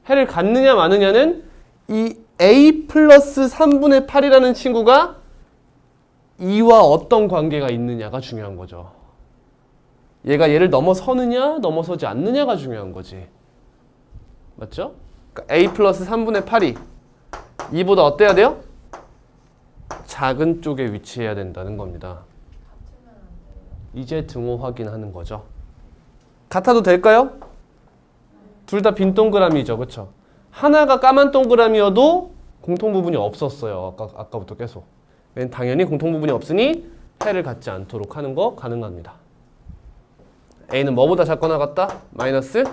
해를 갖느냐 마느냐는 이 A 플러스 3분의 8이라는 친구가 2와 어떤 관계가 있느냐가 중요한 거죠. 얘가 얘를 넘어서느냐 넘어서지 않느냐가 중요한 거지. 맞죠? 그러니까 A 플러스 3분의 8이 2보다 어때야 돼요? 작은 쪽에 위치해야 된다는 겁니다. 이제 등호 확인하는 거죠. 같아도 될까요? 둘 다 빈 동그라미죠. 그쵸? 하나가 까만 동그라미여도 공통 부분이 없었어요. 아까부터 계속. 당연히 공통 부분이 없으니 해를 갖지 않도록 하는 거 가능합니다. A는 뭐보다 작거나 같다? 마이너스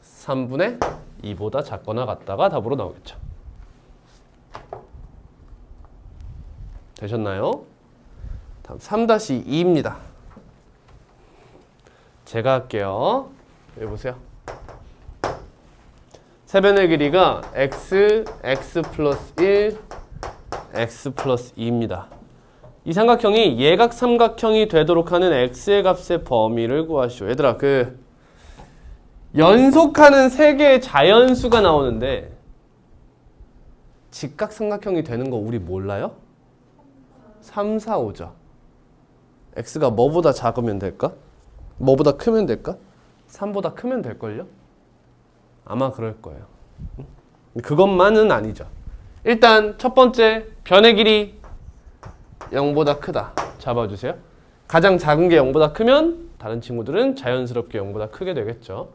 3분의 2보다 작거나 같다가 답으로 나오겠죠. 되셨나요? 다음 3-2입니다. 제가 할게요. 여기 보세요. 세변의 길이가 x, x 플러스 1, x 플러스 2입니다. 이 삼각형이 예각 삼각형이 되도록 하는 x의 값의 범위를 구하시오. 얘들아 그 연속하는 세 개의 자연수가 나오는데 직각 삼각형이 되는 거 우리 몰라요? 3, 4, 5죠. x가 뭐보다 작으면 될까? 뭐보다 크면 될까? 3보다 크면 될걸요? 아마 그럴 거예요. 그것만은 아니죠. 일단 첫 번째 변의 길이 0보다 크다. 잡아주세요. 가장 작은 게 0보다 크면 다른 친구들은 자연스럽게 0보다 크게 되겠죠.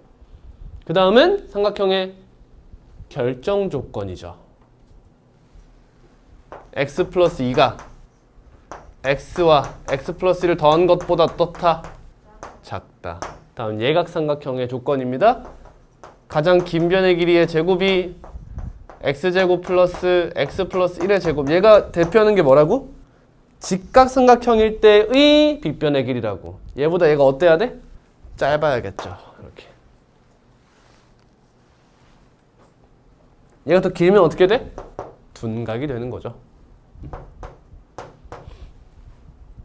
그 다음은 삼각형의 결정 조건이죠. x 플러스 2가 x와 x 플러스 1을 더한 것보다 어떻다? 작다. 다음 예각삼각형의 조건입니다. 가장 긴 변의 길이의 제곱이 x제곱 플러스 x 플러스 1의 제곱. 얘가 대표하는 게 뭐라고? 직각삼각형일 때의 빗변의 길이라고. 얘보다 얘가 어때야 돼? 짧아야겠죠. 이렇게. 얘가 더 길면 어떻게 돼? 둔각이 되는 거죠.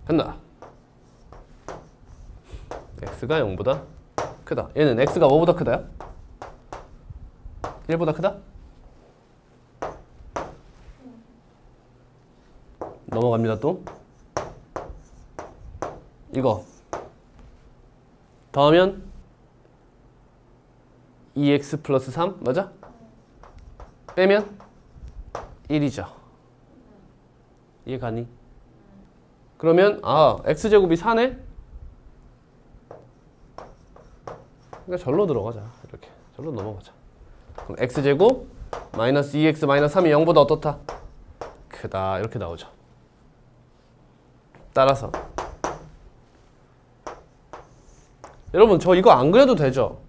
간다. x가 0보다 크다. 얘는 x가 뭐보다 크다요? 1보다 크다? 넘어갑니다. 또 이거 더하면 2x 플러스 3 맞아? 빼면 1이죠. 이해 가니? 그러면 x제곱이 4네? 그러니까 절로 들어가자. 이렇게 절로 넘어가자. 그럼 x제곱 마이너스 2x 마이너스 3이 0보다 어떻다? 크다. 이렇게 나오죠. 따라서 여러분 저 이거 안 그려도 되죠?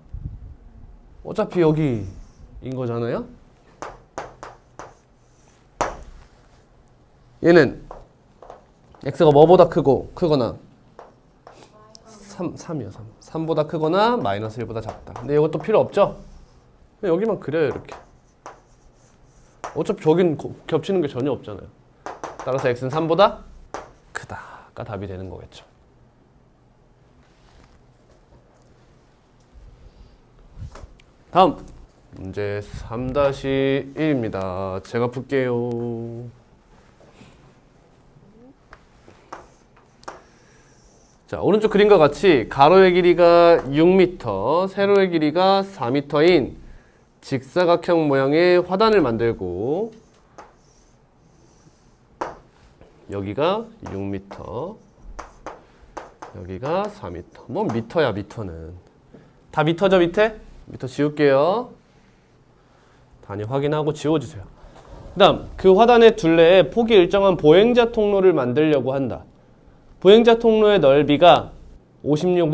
어차피 여기인 거잖아요? 얘는 x가 뭐보다 크거나 3이요. 3보다 크거나 마이너스 1보다 작다. 근데 이것도 필요 없죠? 그냥 여기만 그려요. 이렇게. 어차피 저긴 겹치는 게 전혀 없잖아요. 따라서 x는 3보다 크다가 답이 되는 거겠죠. 다음 문제 3-1입니다. 제가 풀게요. 자, 오른쪽 그림과 같이 가로의 길이가 6m, 세로의 길이가 4m인 직사각형 모양의 화단을 만들고 여기가 6m, 여기가 4m. 뭔 미터야, 미터는. 다 미터죠, 밑에? 미터 지울게요. 단위 확인하고 지워주세요. 그 다음, 그 화단의 둘레에 폭이 일정한 보행자 통로를 만들려고 한다. 보행자 통로의 넓이가 56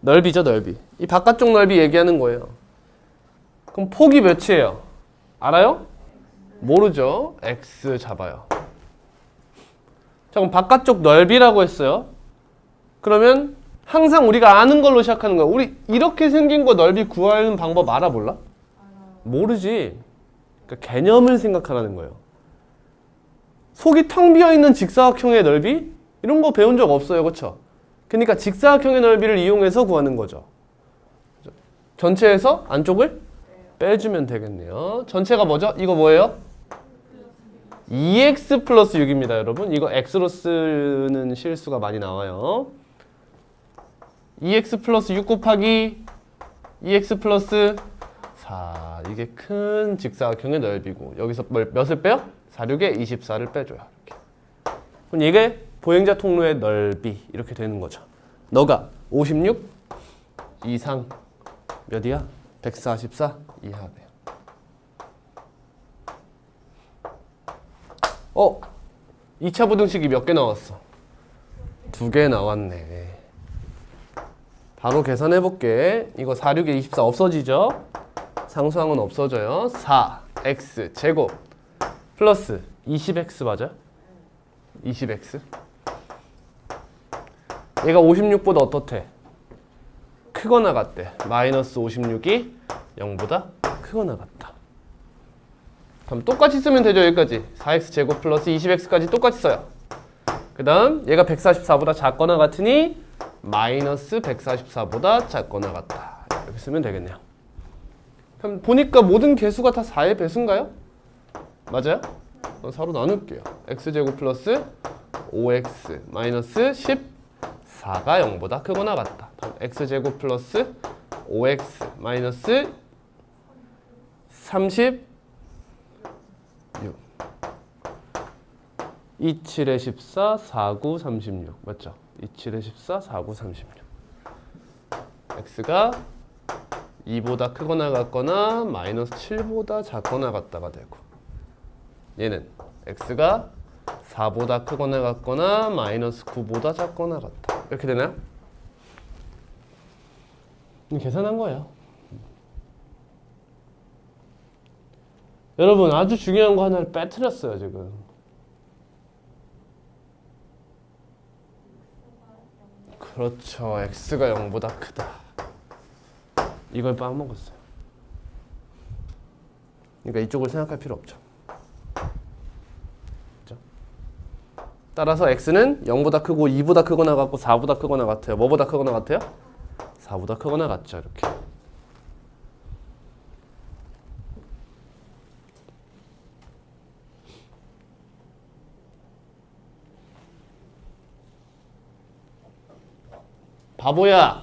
넓이죠, 넓이. 이 바깥쪽 넓이 얘기하는 거예요. 그럼 폭이 몇이에요? 알아요? 모르죠? x 잡아요. 자, 그럼 바깥쪽 넓이라고 했어요. 그러면 항상 우리가 아는 걸로 시작하는 거야. 우리 이렇게 생긴 거 넓이 구하는 방법 알아 몰라? 모르지. 그러니까 개념을 생각하라는 거예요. 속이 텅 비어있는 직사각형의 넓이? 이런 거 배운 적 없어요. 그렇죠? 그러니까 직사각형의 넓이를 이용해서 구하는 거죠. 전체에서 안쪽을 빼주면 되겠네요. 전체가 뭐죠? 이거 뭐예요? 2x 플러스 6입니다. 여러분 이거 x로 쓰는 실수가 많이 나와요. 2x 플러스 6 곱하기 2x 플러스 4. 이게 큰 직사각형의 넓이고 여기서 몇을 빼요? 4, 6에 24를 빼줘요. 이렇게. 그럼 이게 보행자 통로의 넓이 이렇게 되는 거죠. 너가 56 이상 몇이야? 144 이하래요. 2차 부등식이 몇 개 나왔어? 2개 나왔네. 바로 계산해 볼게. 이거 4, 6에 24 없어지죠? 상수항은 없어져요. 4x 제곱 플러스 20x 맞아요? 20x. 얘가 56보다 어떻대? 크거나 같대. 마이너스 56이 0보다 크거나 같다. 그럼 똑같이 쓰면 되죠. 여기까지 4x 제곱 플러스 20x까지 똑같이 써요. 그 다음 얘가 144보다 작거나 같으니 마이너스 144보다 작거나 같다. 이렇게 쓰면 되겠네요. 그럼 보니까 모든 개수가 다 4의 배수인가요? 맞아요? 4로 나눌게요. x제곱 플러스 5x 마이너스 14가 0보다 크거나 같다. 다음 x제곱 플러스 5x 마이너스 36 27에 14, 49, 36 맞죠? 27에 14, 49, 36 x가 2보다 크거나 같거나 마이너스 7보다 작거나 같다가 되고 얘는 x가 4보다 크거나 같거나 마이너스 9보다 작거나 같다. 이렇게 되나요? 계산한 거예요. 여러분 아주 중요한 거 하나를 빼뜨렸어요 지금. 그렇죠. x가 0보다 크다. 이걸 빠먹었어요. 그러니까 이쪽을 생각할 필요 없죠. 그렇죠? 따라서 x는 0보다 크고 2보다 크거나 같고 4보다 크거나 같아요. 뭐보다 크거나 같아요? 4보다 크거나 같죠. 이렇게. 바보야.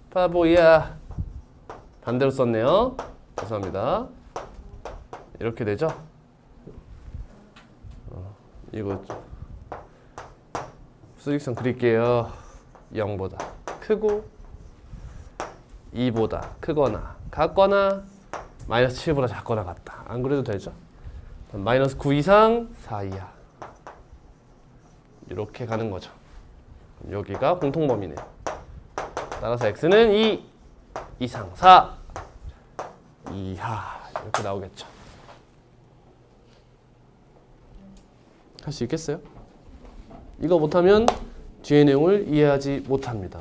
바보야. 반대로 썼네요. 죄송합니다. 이렇게 되죠? 이거 수직선 그릴게요. 0보다 크고 2보다 크거나 같거나 마이너스 7보다 작거나 같다. 안 그래도 되죠? 마이너스 9 이상 4 이하 이렇게 가는 거죠. 여기가 공통범위네요. 따라서 x는 2 이상 4 이하 이렇게 나오겠죠. 할 수 있겠어요? 이거 못하면 뒤의 내용을 이해하지 못합니다.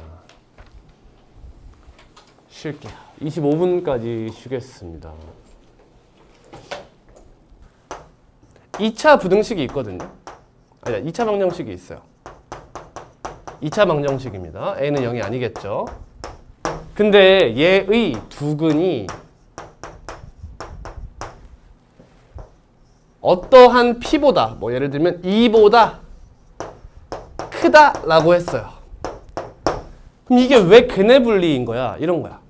쉴게요. 25분까지 쉬겠습니다. 2차 부등식이 있거든요. 아니, 2차 방정식이 있어요. 2차 방정식입니다. a는 0이 아니겠죠. 근데 얘의 두근이 어떠한 p보다 뭐 예를 들면 2보다 크다라고 했어요. 그럼 이게 왜 근의 분리인 거야? 이런 거야.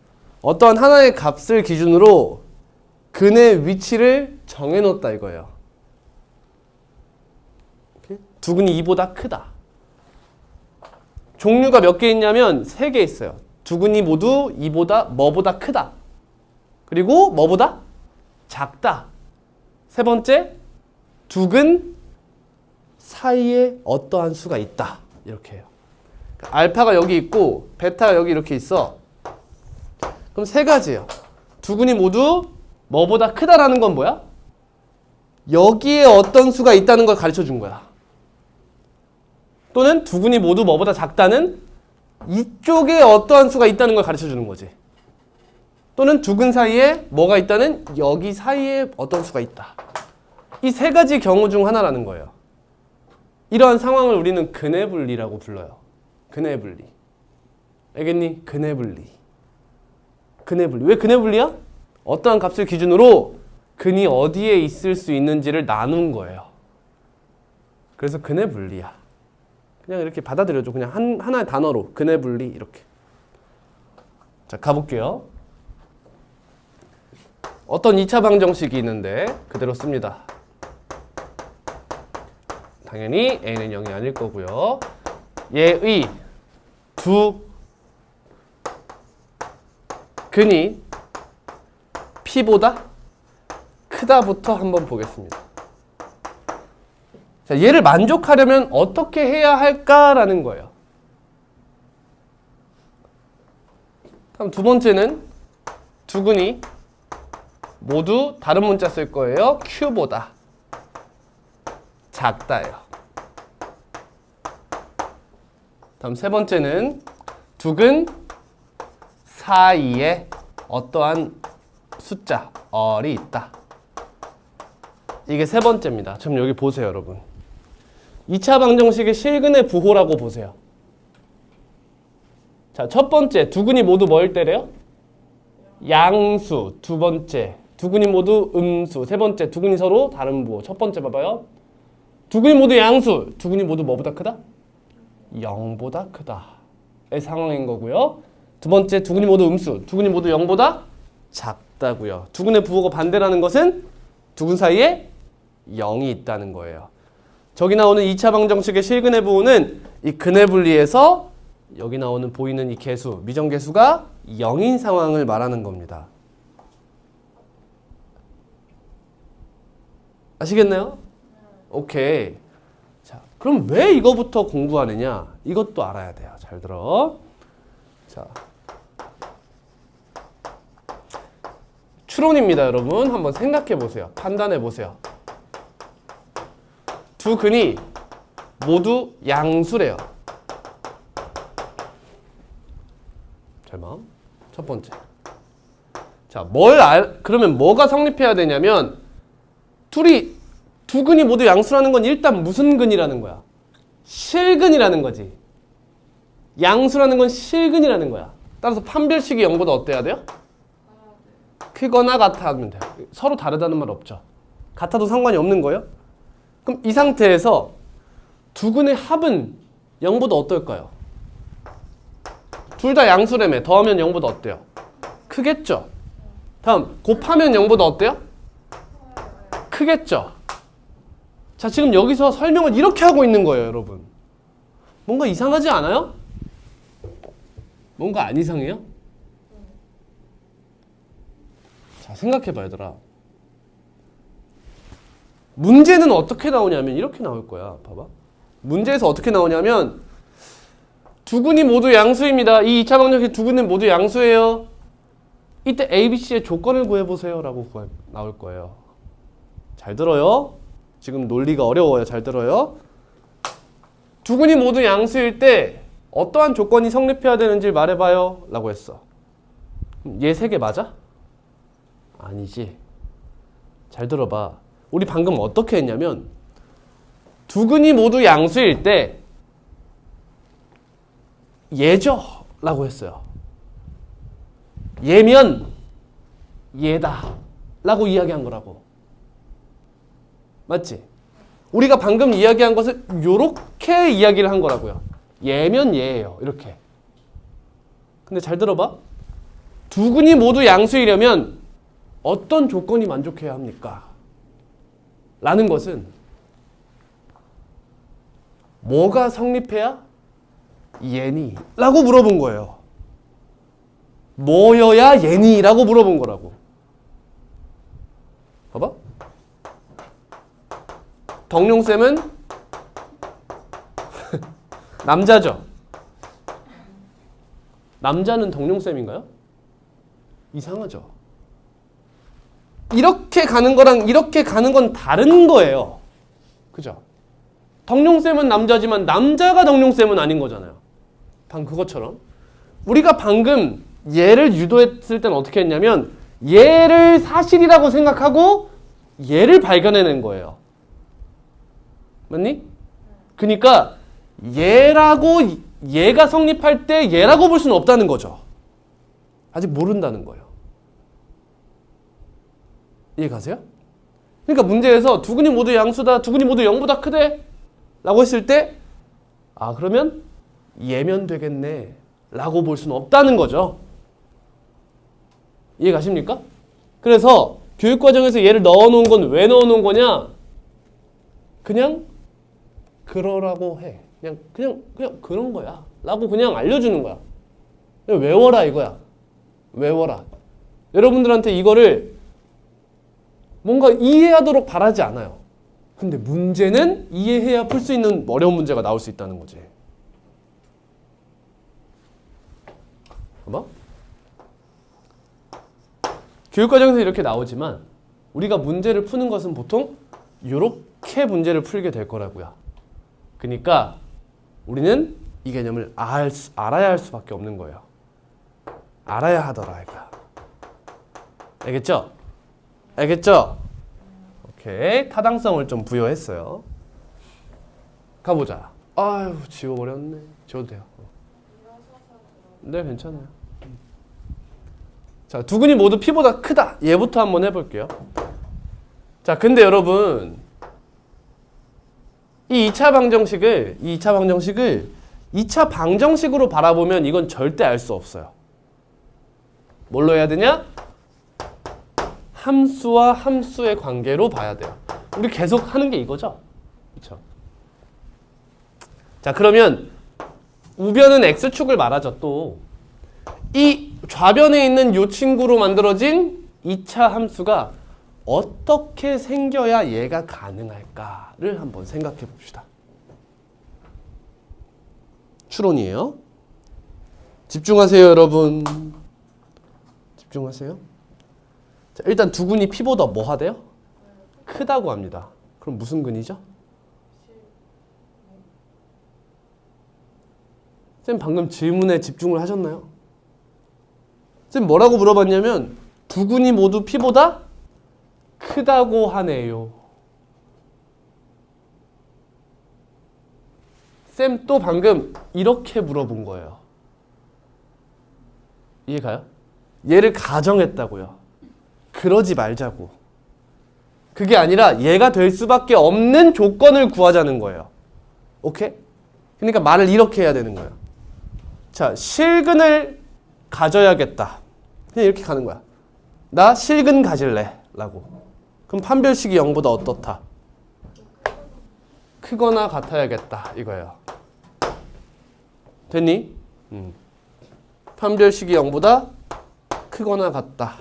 어떠한 하나의 값을 기준으로 근의 위치를 정해놓았다 이거예요. 두근이 2보다 크다. 종류가 몇 개 있냐면 3개 있어요. 두근이 모두 2보다 뭐보다 크다. 그리고 뭐보다 작다. 세 번째, 두근 사이에 어떠한 수가 있다. 이렇게 해요. 알파가 여기 있고 베타가 여기 이렇게 있어. 그럼 세 가지예요. 두근이 모두 뭐보다 크다라는 건 뭐야? 여기에 어떤 수가 있다는 걸 가르쳐 준 거야. 또는 두근이 모두 뭐보다 작다는 이쪽에 어떠한 수가 있다는 걸 가르쳐 주는 거지. 또는 두근 사이에 뭐가 있다는 여기 사이에 어떤 수가 있다. 이 세 가지 경우 중 하나라는 거예요. 이러한 상황을 우리는 근의 분리라고 불러요. 근의 분리. 알겠니? 근의 분리. 근의 분리. 왜 근의 분리야? 어떠한 값을 기준으로 근이 어디에 있을 수 있는지를 나눈 거예요. 그래서 근의 분리야. 그냥 이렇게 받아들여줘. 그냥 하나의 단어로 근의 분리 이렇게. 자, 가볼게요. 어떤 2차 방정식이 있는데 그대로 씁니다. 당연히 a는 0이 아닐 거고요. 얘의 두 근이 p보다 크다부터 한번 보겠습니다. 자, 얘를 만족하려면 어떻게 해야 할까라는 거예요. 그럼 두 번째는 두근이 모두 다른 문자 쓸 거예요. q보다 작다예요. 다음 세 번째는 두근 사이에 어떠한 숫자, 얼이 있다. 이게 세 번째입니다. 지금 여기 보세요, 여러분. 2차 방정식의 실근의 부호라고 보세요. 자, 첫 번째, 두근이 모두 뭐일 때래요? 양수. 두 번째, 두근이 모두 음수. 세 번째, 두근이 서로 다른 부호. 첫 번째 봐봐요. 두근이 모두 양수. 두근이 모두 뭐보다 크다? 0보다 크다. 의 상황인 거고요. 두 번째, 두근이 모두 음수. 두근이 모두 0보다 작다고요. 두근의 부호가 반대라는 것은 두근 사이에 0이 있다는 거예요. 저기 나오는 2차 방정식의 실근의 부호는 이 근의 분리에서 여기 나오는 보이는 이 개수, 미정계수가 0인 상황을 말하는 겁니다. 아시겠나요? 오케이. 자, 그럼 왜 이거부터 공부하느냐? 이것도 알아야 돼요. 잘 들어. 자, 추론입니다, 여러분. 한번 생각해 보세요. 판단해 보세요. 두 근이 모두 양수래요. 절망. 첫 번째. 자, 그러면 뭐가 성립해야 되냐면 둘이 두 근이 모두 양수라는 건 일단 무슨 근이라는 거야? 실근이라는 거지. 양수라는 건 실근이라는 거야. 따라서 판별식이 0보다 어때야 돼요? 크거나 같아 하면 돼요. 서로 다르다는 말 없죠. 같아도 상관이 없는 거예요. 그럼 이 상태에서 두 근의 합은 0보다 어떨까요? 둘 다 양수라며. 더하면 0보다 어때요? 크겠죠. 다음 곱하면 0보다 어때요? 크겠죠. 자, 지금 여기서 설명을 이렇게 하고 있는 거예요, 여러분. 뭔가 이상하지 않아요? 뭔가 안 이상해요? 자, 생각해봐, 얘들아. 문제는 어떻게 나오냐면 이렇게 나올 거야. 봐봐. 문제에서 어떻게 나오냐면 두 근이 모두 양수입니다. 이 2차 방정식 두 근은 모두 양수예요. 이때 A, B, C의 조건을 구해보세요 라고 나올 거예요. 잘 들어요. 지금 논리가 어려워요. 잘 들어요. 두 근이 모두 양수일 때 어떠한 조건이 성립해야 되는지 말해봐요 라고 했어. 얘 세 개 맞아? 아니지. 잘 들어봐. 우리 방금 어떻게 했냐면 두 근이 모두 양수일 때 얘죠 라고 했어요. 얘면 얘다 라고 이야기한 거라고. 맞지? 우리가 방금 이야기한 것을 요렇게 이야기를 한 거라고요. 얘면 얘예요. 이렇게. 근데 잘 들어봐. 두 근이 모두 양수이려면 어떤 조건이 만족해야 합니까? 라는 것은 뭐가 성립해야 얘니? 라고 물어본 거예요. 뭐여야 얘니? 라고 물어본 거라고. 봐봐. 덕룡쌤은 남자죠? 남자는 덕룡쌤인가요? 이상하죠? 이렇게 가는 거랑 이렇게 가는 건 다른 거예요. 그죠? 덕룡쌤은 남자지만 남자가 덕룡쌤은 아닌 거잖아요. 방금 그것처럼. 우리가 방금 얘를 유도했을 때는 어떻게 했냐면 얘를 사실이라고 생각하고 얘를 발견해낸 거예요. 맞니? 그러니까 얘가 성립할 때 얘라고 볼 수는 없다는 거죠. 아직 모른다는 거예요. 이해 가세요? 그러니까 문제에서 두 근이 모두 양수다, 두 근이 모두 0보다 크대 라고 했을 때 아, 그러면 얘면 되겠네 라고 볼 수는 없다는 거죠. 이해 가십니까? 그래서 교육과정에서 얘를 넣어놓은 건 왜 넣어놓은 거냐? 그냥 그러라고 해. 그냥 그런 거야 라고 그냥 알려주는 거야. 그냥 외워라 이거야. 외워라. 여러분들한테 이거를 뭔가 이해하도록 바라지 않아요. 근데 문제는 이해해야 풀 수 있는 어려운 문제가 나올 수 있다는 거지. 봐봐. 교육과정에서 이렇게 나오지만 우리가 문제를 푸는 것은 보통 이렇게 문제를 풀게 될 거라고요. 그러니까 우리는 이 개념을 알아야 할 수밖에 없는 거예요. 알아야 하더라 이거야. 알겠죠? 알겠죠? 오케이. 타당성을 좀 부여했어요. 가보자. 아유, 지워버렸네. 지워도 돼요. 네, 괜찮아요. 자, 두 근이 모두 P보다 크다. 얘부터 한번 해볼게요. 자, 근데 여러분 이 2차 방정식을 2차 방정식으로 바라보면 이건 절대 알 수 없어요. 뭘로 해야 되냐? 함수와 함수의 관계로 봐야 돼요. 우리 계속 하는 게 이거죠? 그렇죠? 자, 그러면 우변은 x축을 말하죠. 또 이 좌변에 있는 이 친구로 만들어진 2차 함수가 어떻게 생겨야 얘가 가능할까를 한번 생각해 봅시다. 추론이에요. 집중하세요, 여러분. 집중하세요. 자, 일단 두 근이 P보다 뭐 하대요? 크다고 합니다. 그럼 무슨 근이죠? 쌤 방금 질문에 집중을 하셨나요? 쌤 뭐라고 물어봤냐면 두 근이 모두 P보다 크다고 하네요. 쌤 또 방금 이렇게 물어본 거예요. 이해가요? 얘를 가정했다고요. 그러지 말자고. 그게 아니라 얘가 될 수밖에 없는 조건을 구하자는 거예요. 오케이? 그러니까 말을 이렇게 해야 되는 거예요. 자, 실근을 가져야겠다. 그냥 이렇게 가는 거야. 나 실근 가질래 라고. 그럼 판별식이 0보다 어떻다? 크거나 같아야겠다 이거예요. 됐니? 판별식이 0보다 크거나 같다.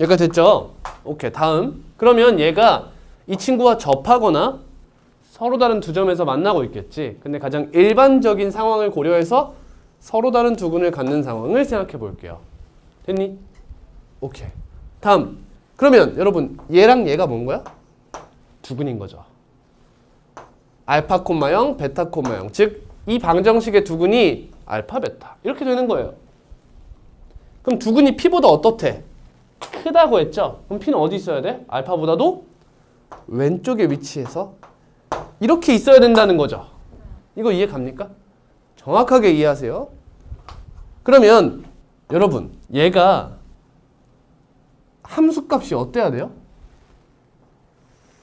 여기까지 됐죠? 오케이. 다음. 그러면 얘가 이 친구와 접하거나 서로 다른 두 점에서 만나고 있겠지. 근데 가장 일반적인 상황을 고려해서 서로 다른 두근을 갖는 상황을 생각해 볼게요. 됐니? 오케이. 다음. 그러면 여러분 얘랑 얘가 뭔 거야? 두근인 거죠. 알파 콤마 0, 베타 콤마 0. 즉 이 방정식의 두근이 알파, 베타 이렇게 되는 거예요. 그럼 두근이 P보다 어떻대? 크다고 했죠? 그럼 P는 어디 있어야 돼? 알파보다도 왼쪽에 위치해서 이렇게 있어야 된다는 거죠. 이거 이해 갑니까? 정확하게 이해하세요. 그러면 여러분 얘가 함수값이 어때야 돼요?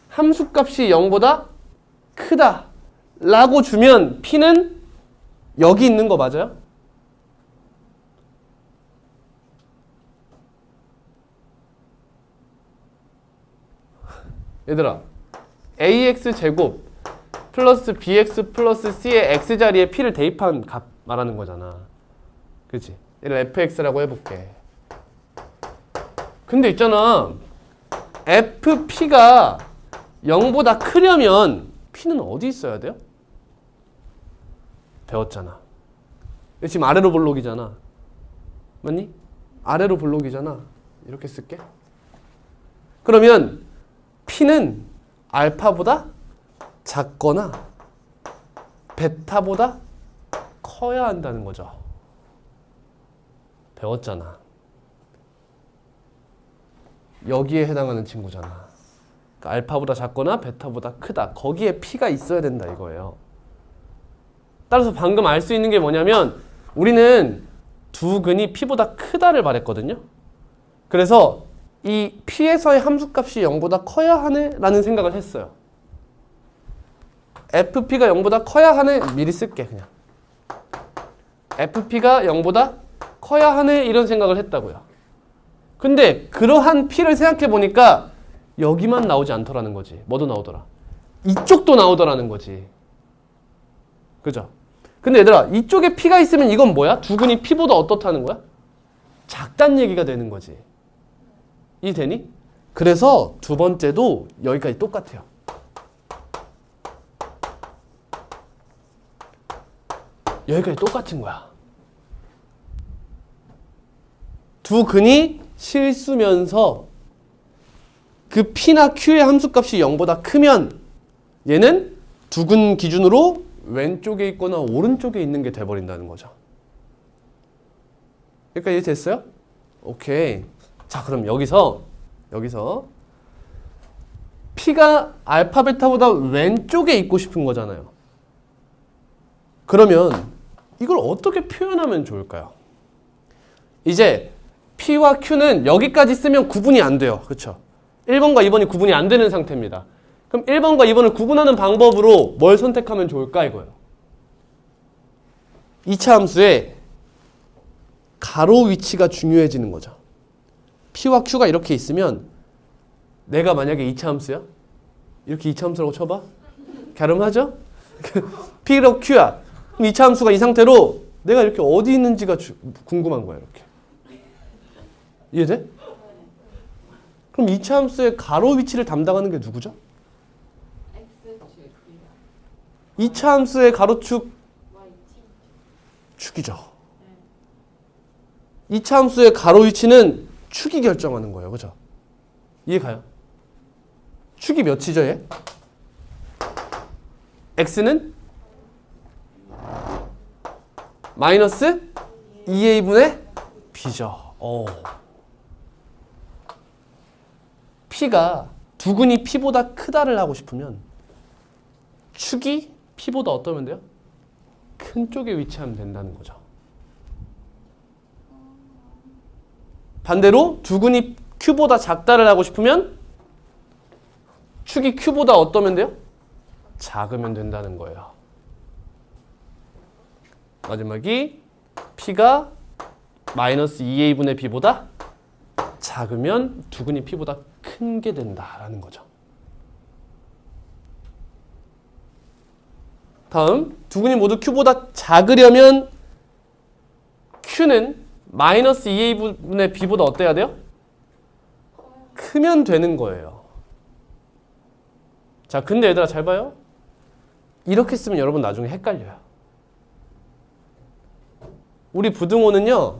함수값이 0보다 크다 라고 주면 P는 여기 있는 거 맞아요? 얘들아 AX제곱 플러스 BX 플러스 C의 X자리에 P를 대입한 값 말하는 거잖아. 그치? 얘를 FX라고 해볼게. 근데 있잖아 FP가 0보다 크려면 P는 어디 있어야 돼요? 배웠잖아. 지금 아래로 볼록이잖아. 맞니? 아래로 볼록이잖아. 이렇게 쓸게. 그러면 P는 알파보다 작거나 베타보다 커야 한다는 거죠. 배웠잖아. 여기에 해당하는 친구잖아. 그러니까 알파보다 작거나 베타보다 크다. 거기에 P가 있어야 된다 이거예요. 따라서 방금 알 수 있는 게 뭐냐면 우리는 두 근이 P보다 크다를 말했거든요. 그래서 이 P에서의 함수값이 0보다 커야 하네 라는 생각을 했어요. FP가 0보다 커야 하네 미리 쓸게 그냥. FP가 0보다 커야 하네 이런 생각을 했다고요. 근데 그러한 P를 생각해 보니까 여기만 나오지 않더라는 거지. 뭐도 나오더라? 이쪽도 나오더라는 거지. 그죠? 근데 얘들아 이쪽에 P가 있으면 이건 뭐야? 두근이 P보다 어떻다는 거야? 작단 얘기가 되는 거지. 이해되니? 그래서 두 번째도 여기까지 똑같아요. 여기까지 똑같은 거야. 두 근이 실수면서 그 P나 Q의 함수값이 0보다 크면 얘는 두 근 기준으로 왼쪽에 있거나 오른쪽에 있는 게 돼버린다는 거죠. 그러니까 이해 됐어요? 오케이. 자 그럼 여기서 P가 알파 베타보다 왼쪽에 있고 싶은 거잖아요. 그러면 이걸 어떻게 표현하면 좋을까요? 이제 P와 Q는 여기까지 쓰면 구분이 안 돼요. 그렇죠? 1번과 2번이 구분이 안 되는 상태입니다. 그럼 1번과 2번을 구분하는 방법으로 뭘 선택하면 좋을까 이거예요. 2차 함수의 가로 위치가 중요해지는 거죠. P와 Q가 이렇게 있으면 내가 만약에 2차 함수야? 이렇게 2차 함수라고 쳐봐? 갸름하죠? P로 Q야. 그럼 2차 함수가 이 상태로 내가 이렇게 어디 있는지가 궁금한 거야. 이렇게. 이해돼? 그럼 2차 함수의 가로 위치를 담당하는 게 누구죠? 2차 함수의 가로축 축이죠. 2차 함수의 가로 위치는 축이 결정하는 거예요. 그죠? 이해 가요? 축이 몇이죠, 얘? x는 마이너스 2a분의 b죠. P가 두근이 P보다 크다를 하고 싶으면 축이 P보다 어떠면 돼요? 큰 쪽에 위치하면 된다는 거죠. 반대로 두근이 Q보다 작다를 하고 싶으면 축이 Q보다 어떠면 돼요? 작으면 된다는 거예요. 마지막이 P가 마이너스 2A분의 B보다 작으면 두근이 P보다 큰 게 된다라는 거죠. 다음, 두근이 모두 Q보다 작으려면 Q는 마이너스 2A분의 B보다 어때야 돼요? 크면 되는 거예요. 자, 근데 얘들아 잘 봐요. 이렇게 쓰면 여러분 나중에 헷갈려요. 우리 부등호는요,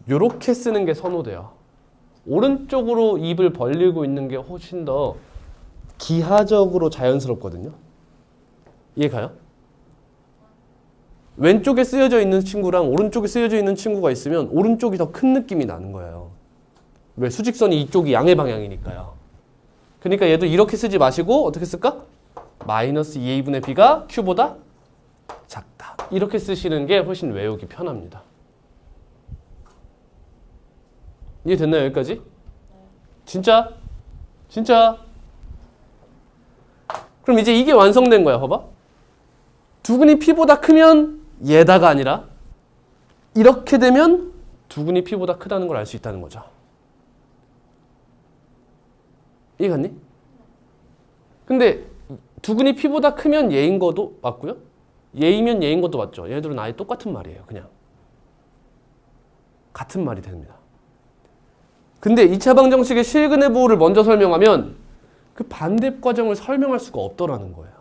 요렇게 쓰는 게 선호돼요. 오른쪽으로 입을 벌리고 있는 게 훨씬 더 기하적으로 자연스럽거든요. 이해 가요? 왼쪽에 쓰여져 있는 친구랑 오른쪽에 쓰여져 있는 친구가 있으면 오른쪽이 더 큰 느낌이 나는 거예요. 왜? 수직선이 이쪽이 양의 방향이니까요. 그러니까 얘도 이렇게 쓰지 마시고 어떻게 쓸까? 마이너스 2A분의 B가 Q보다 작다. 이렇게 쓰시는 게 훨씬 외우기 편합니다. 이해됐나요? 여기까지? 진짜? 진짜? 그럼 이제 이게 완성된 거야. 봐봐. 두근이 P보다 크면 얘다가 아니라 이렇게 되면 두근이 P보다 크다는 걸 알 수 있다는 거죠. 이해갔니? 근데 두근이 P보다 크면 얘인 것도 맞고요. 얘이면 얘인 것도 맞죠. 얘들은 아예 똑같은 말이에요. 그냥. 같은 말이 됩니다. 근데 2차 방정식의 실근의 부호를 먼저 설명하면 그 반대 과정을 설명할 수가 없더라는 거예요.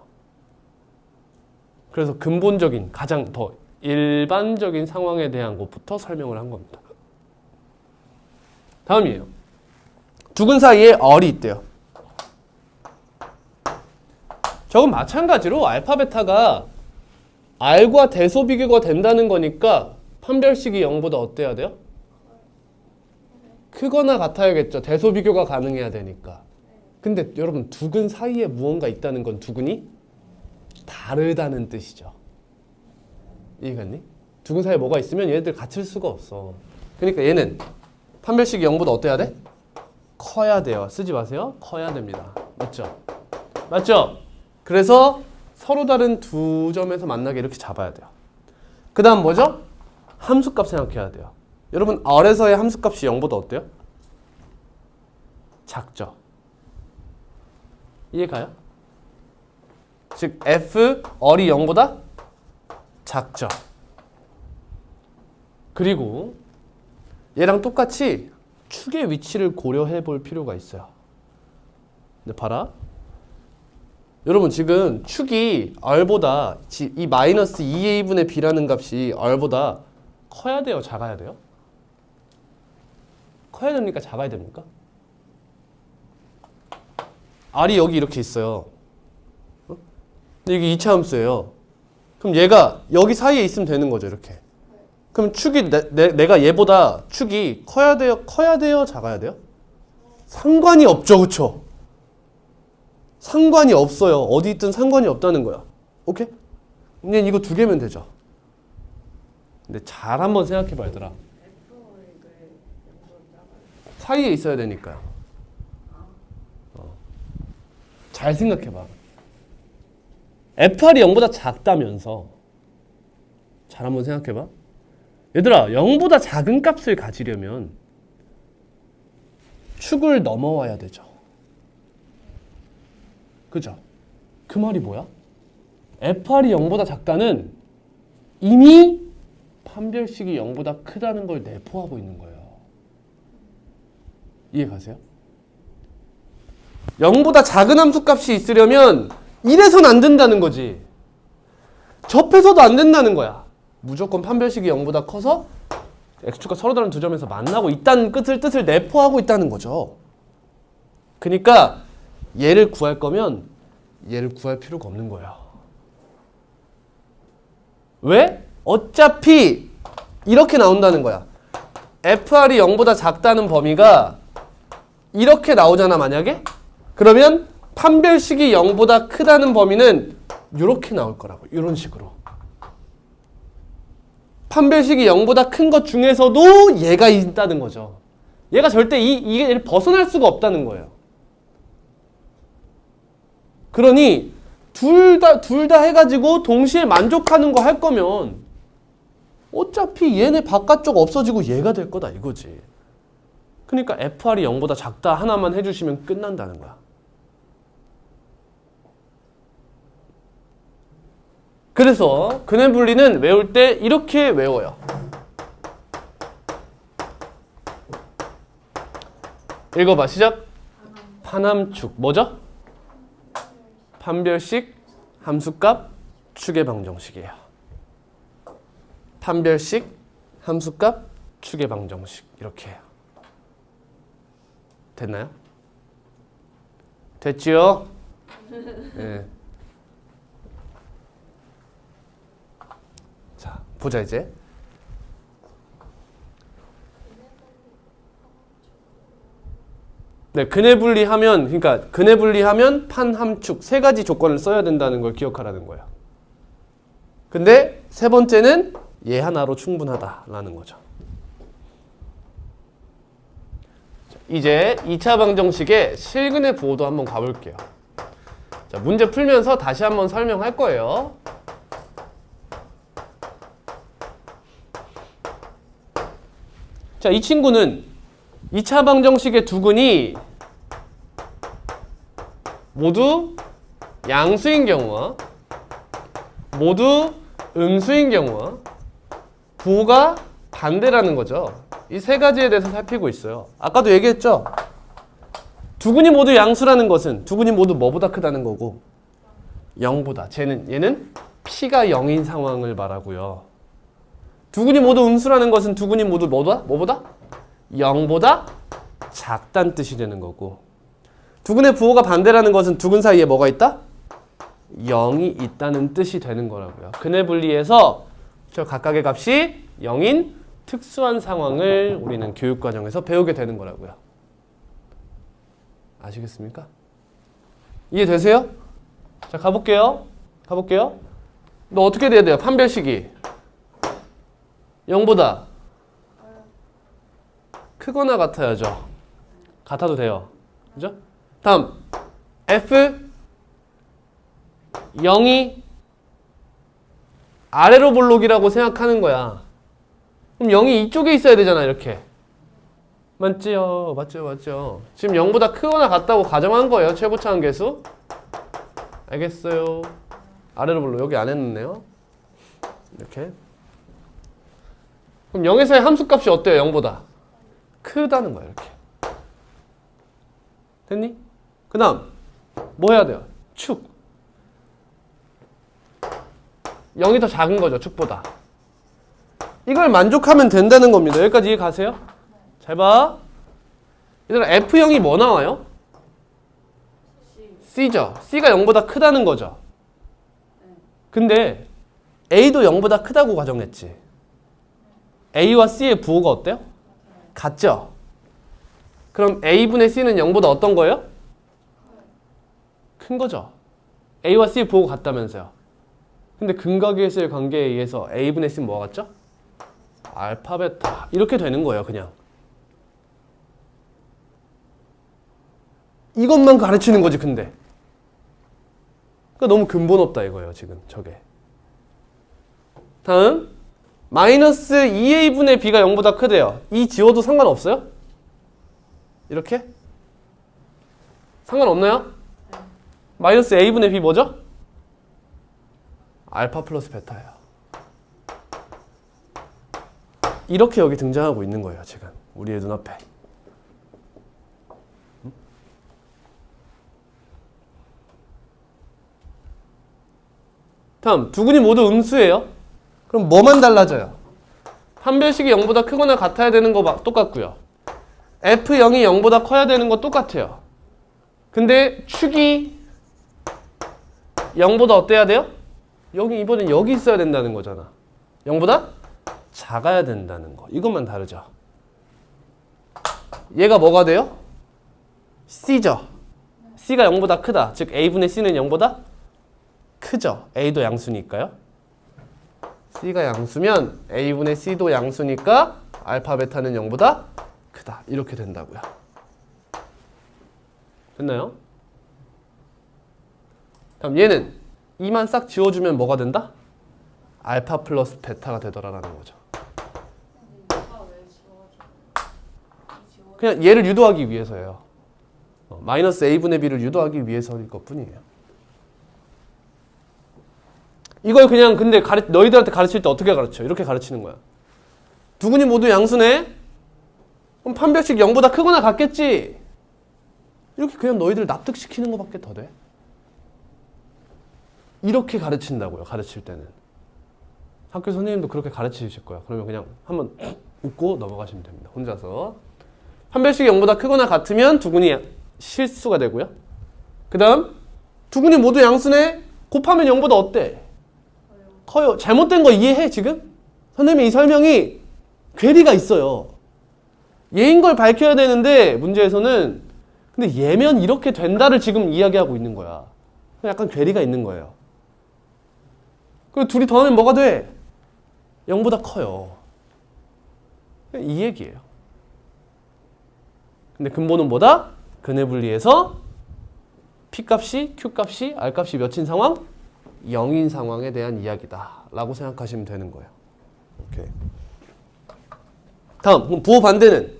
그래서 근본적인 가장 더 일반적인 상황에 대한 것부터 설명을 한 겁니다. 다음이에요. 두근 사이에 얼이 있대요. 저건 마찬가지로 알파 베타가 R과 대소비교가 된다는 거니까 판별식이 0보다 어때야 돼요? 크거나 같아야겠죠. 대소비교가 가능해야 되니까. 근데 여러분 두근 사이에 무언가 있다는 건 두근이 다르다는 뜻이죠. 이해갔니? 두근 사이에 뭐가 있으면 얘네들 같을 수가 없어. 그러니까 얘는 판별식이 0보다 어때야 돼? 커야 돼요. 쓰지 마세요. 커야 됩니다. 맞죠? 맞죠? 그래서 서로 다른 두 점에서 만나게 이렇게 잡아야 돼요. 그 다음 뭐죠? 함수값 생각해야 돼요. 여러분 R에서의 함수값이 0보다 어때요? 작죠? 이해가요? 즉 F, R이 0보다 작죠? 그리고 얘랑 똑같이 축의 위치를 고려해 볼 필요가 있어요. 근데 봐라. 여러분 지금 축이 R보다 이 마이너스 2A분의 B라는 값이 R보다 커야 돼요? 작아야 돼요? 커야 됩니까? 작아야 됩니까? R이 여기 이렇게 있어요. 근데 이게 2차 함수예요. 그럼 얘가 여기 사이에 있으면 되는 거죠. 이렇게. 그럼 축이 내가 얘보다 축이 커야 돼요? 커야 돼요? 작아야 돼요? 상관이 없죠. 그쵸? 상관이 없어요. 어디 있든 상관이 없다는 거야. 오케이? 그냥 이거 두 개면 되죠. 근데 잘 한번 생각해 봐 얘들아. 사이에 있어야 되니까요. 잘 생각해 봐. FR이 0보다 작다면서. 잘 한번 생각해 봐. 얘들아 0보다 작은 값을 가지려면 축을 넘어와야 되죠. 그죠? 그 말이 뭐야? FR이 0보다 작다는 이미 판별식이 0보다 크다는 걸 내포하고 있는 거예요. 이해 가세요? 0보다 작은 함수값이 있으려면 이래선 안 된다는 거지. 접해서도 안 된다는 거야. 무조건 판별식이 0보다 커서 x축과 서로 다른 두 점에서 만나고 있다는 뜻을 내포하고 있다는 거죠. 그러니까 얘를 구할 거면 얘를 구할 필요가 없는 거예요. 왜? 어차피 이렇게 나온다는 거야. FR이 0보다 작다는 범위가 이렇게 나오잖아 만약에? 그러면 판별식이 0보다 크다는 범위는 이렇게 나올 거라고. 이런 식으로. 판별식이 0보다 큰 것 중에서도 얘가 있다는 거죠. 얘가 절대 이게 벗어날 수가 없다는 거예요. 그러니 둘 다 해가지고 동시에 만족하는 거 할 거면 어차피 얘네 바깥쪽 없어지고 얘가 될 거다 이거지. 그러니까 FR이 0보다 작다 하나만 해주시면 끝난다는 거야. 그래서 근해 분리는 외울 때 이렇게 외워요. 읽어봐. 시작. 파남축. 뭐죠? 판별식 함수값 축의 방정식이에요. 판별식 함수값 축의 방정식. 이렇게 해요. 됐나요? 됐지요? 네. 자, 보자 이제. 네, 근해 분리하면, 그러니까 근해 분리하면 판함축 세 가지 조건을 써야 된다는 걸 기억하라는 거예요. 근데 세 번째는 얘 하나로 충분하다라는 거죠. 이제 2차 방정식의 실근의 부호도 한번 가볼게요. 자, 문제 풀면서 다시 한번 설명할 거예요. 자, 이 친구는 2차 방정식의 두 근이 모두 양수인 경우와 모두 음수인 경우와 부호가 반대라는 거죠. 이 세 가지에 대해서 살피고 있어요. 아까도 얘기했죠? 두 근이 모두 양수라는 것은 두 근이 모두 뭐보다 크다는 거고 0보다. 얘는 P가 0인 상황을 말하고요. 두 근이 모두 음수라는 것은 두 근이 모두 뭐보다? 0보다 작다는 뜻이 되는 거고 두 근의 부호가 반대라는 것은 두 근 사이에 뭐가 있다? 0이 있다는 뜻이 되는 거라고요. 근해 분리에서 저 각각의 값이 0인 특수한 상황을 우리는 교육과정에서 배우게 되는 거라고요. 아시겠습니까? 이해되세요? 자, 가볼게요. 너 어떻게 돼야 돼요? 판별식이 0보다 크거나 같아야죠. 같아도 돼요. 그죠? 다음 F 0이 아래로 볼록이라고 생각하는 거야. 그럼 0이 이쪽에 있어야 되잖아. 이렇게. 맞지요? 맞죠. 지금 0보다 크거나 같다고 가정한 거예요. 최고차 한계수. 알겠어요. 아래로 볼록. 여기 안 했네요. 이렇게. 그럼 0에서의 함수값이 어때요? 0보다 크다는 거야. 이렇게. 됐니? 그 다음 뭐 해야 돼요? 축. 0이 더 작은 거죠. 축보다. 이걸 만족하면 된다는 겁니다. 여기까지 이해 가세요? 잘 봐. 얘들아 F0이 뭐 나와요? C죠. C가 0보다 크다는 거죠. 근데 A도 0보다 크다고 가정했지. A와 C의 부호가 어때요? 같죠? 그럼 A분의 C는 0보다 어떤 거예요? 큰 거죠. A와 C의 부호가 같다면서요. 근데 근각계수의 관계에 의해서 A분의 C는 뭐가 같죠? 알파, 베타. 이렇게 되는 거예요, 그냥. 이것만 가르치는 거지, 근데. 그러니까 너무 근본 없다 이거예요, 지금 저게. 다음. 마이너스 2a분의 b가 0보다 크대요. 이 지워도 상관없어요? 이렇게? 상관없나요? 마이너스 a분의 b 뭐죠? 알파 플러스 베타예요. 이렇게 여기 등장하고 있는 거예요, 지금. 우리의 눈앞에. 다음, 두 근이 모두 음수예요. 그럼 뭐만 달라져요? 판별식이 0보다 크거나 같아야 되는 거 똑같고요. F0이 0보다 커야 되는 거 똑같아요. 근데 축이 0보다 어때야 돼요? 이번엔 여기 있어야 된다는 거잖아. 0보다 작아야 된다는 거. 이것만 다르죠. 얘가 뭐가 돼요? C죠. C가 0보다 크다. 즉 A분의 C는 0보다 크죠. A도 양수니까요. C가 양수면 A분의 C도 양수니까 알파 베타는 0보다 크다. 이렇게 된다고요. 됐나요? 다음 얘는 2만 싹 지워주면 뭐가 된다? 알파 플러스 베타가 되더라라는 거죠. 근데 얘가 왜 지워져? 그냥 얘를 유도하기 위해서예요. 마이너스 A분의 B를 유도하기 위해서일 것뿐이에요. 이걸 그냥 근데 너희들한테 가르칠 때 어떻게 가르쳐? 이렇게 가르치는 거야. 두근이 모두 양수네? 그럼 판별식 0보다 크거나 같겠지? 이렇게 그냥 너희들 납득시키는 것밖에 더 돼. 이렇게 가르친다고요. 가르칠 때는. 학교 선생님도 그렇게 가르치실 거야. 그러면 그냥 한번 웃고 넘어가시면 됩니다. 혼자서. 판별식이 0보다 크거나 같으면 두근이 실수가 되고요. 그 다음 두근이 모두 양수네? 곱하면 0보다 어때? 커요. 잘못된 거 이해해 지금? 선생님의 이 설명이 괴리가 있어요. 얘인 걸 밝혀야 되는데 문제에서는 근데 얘면 이렇게 된다를 지금 이야기하고 있는 거야. 약간 괴리가 있는 거예요. 그리고 둘이 더하면 뭐가 돼? 0보다 커요. 이 얘기예요. 근데 근본은 뭐다? 근의 분리에서 P값이, Q값이, R값이 몇인 상황? 0인 상황에 대한 이야기다 라고 생각하시면 되는 거예요. 오케이. 다음, 그럼 부호 반대는?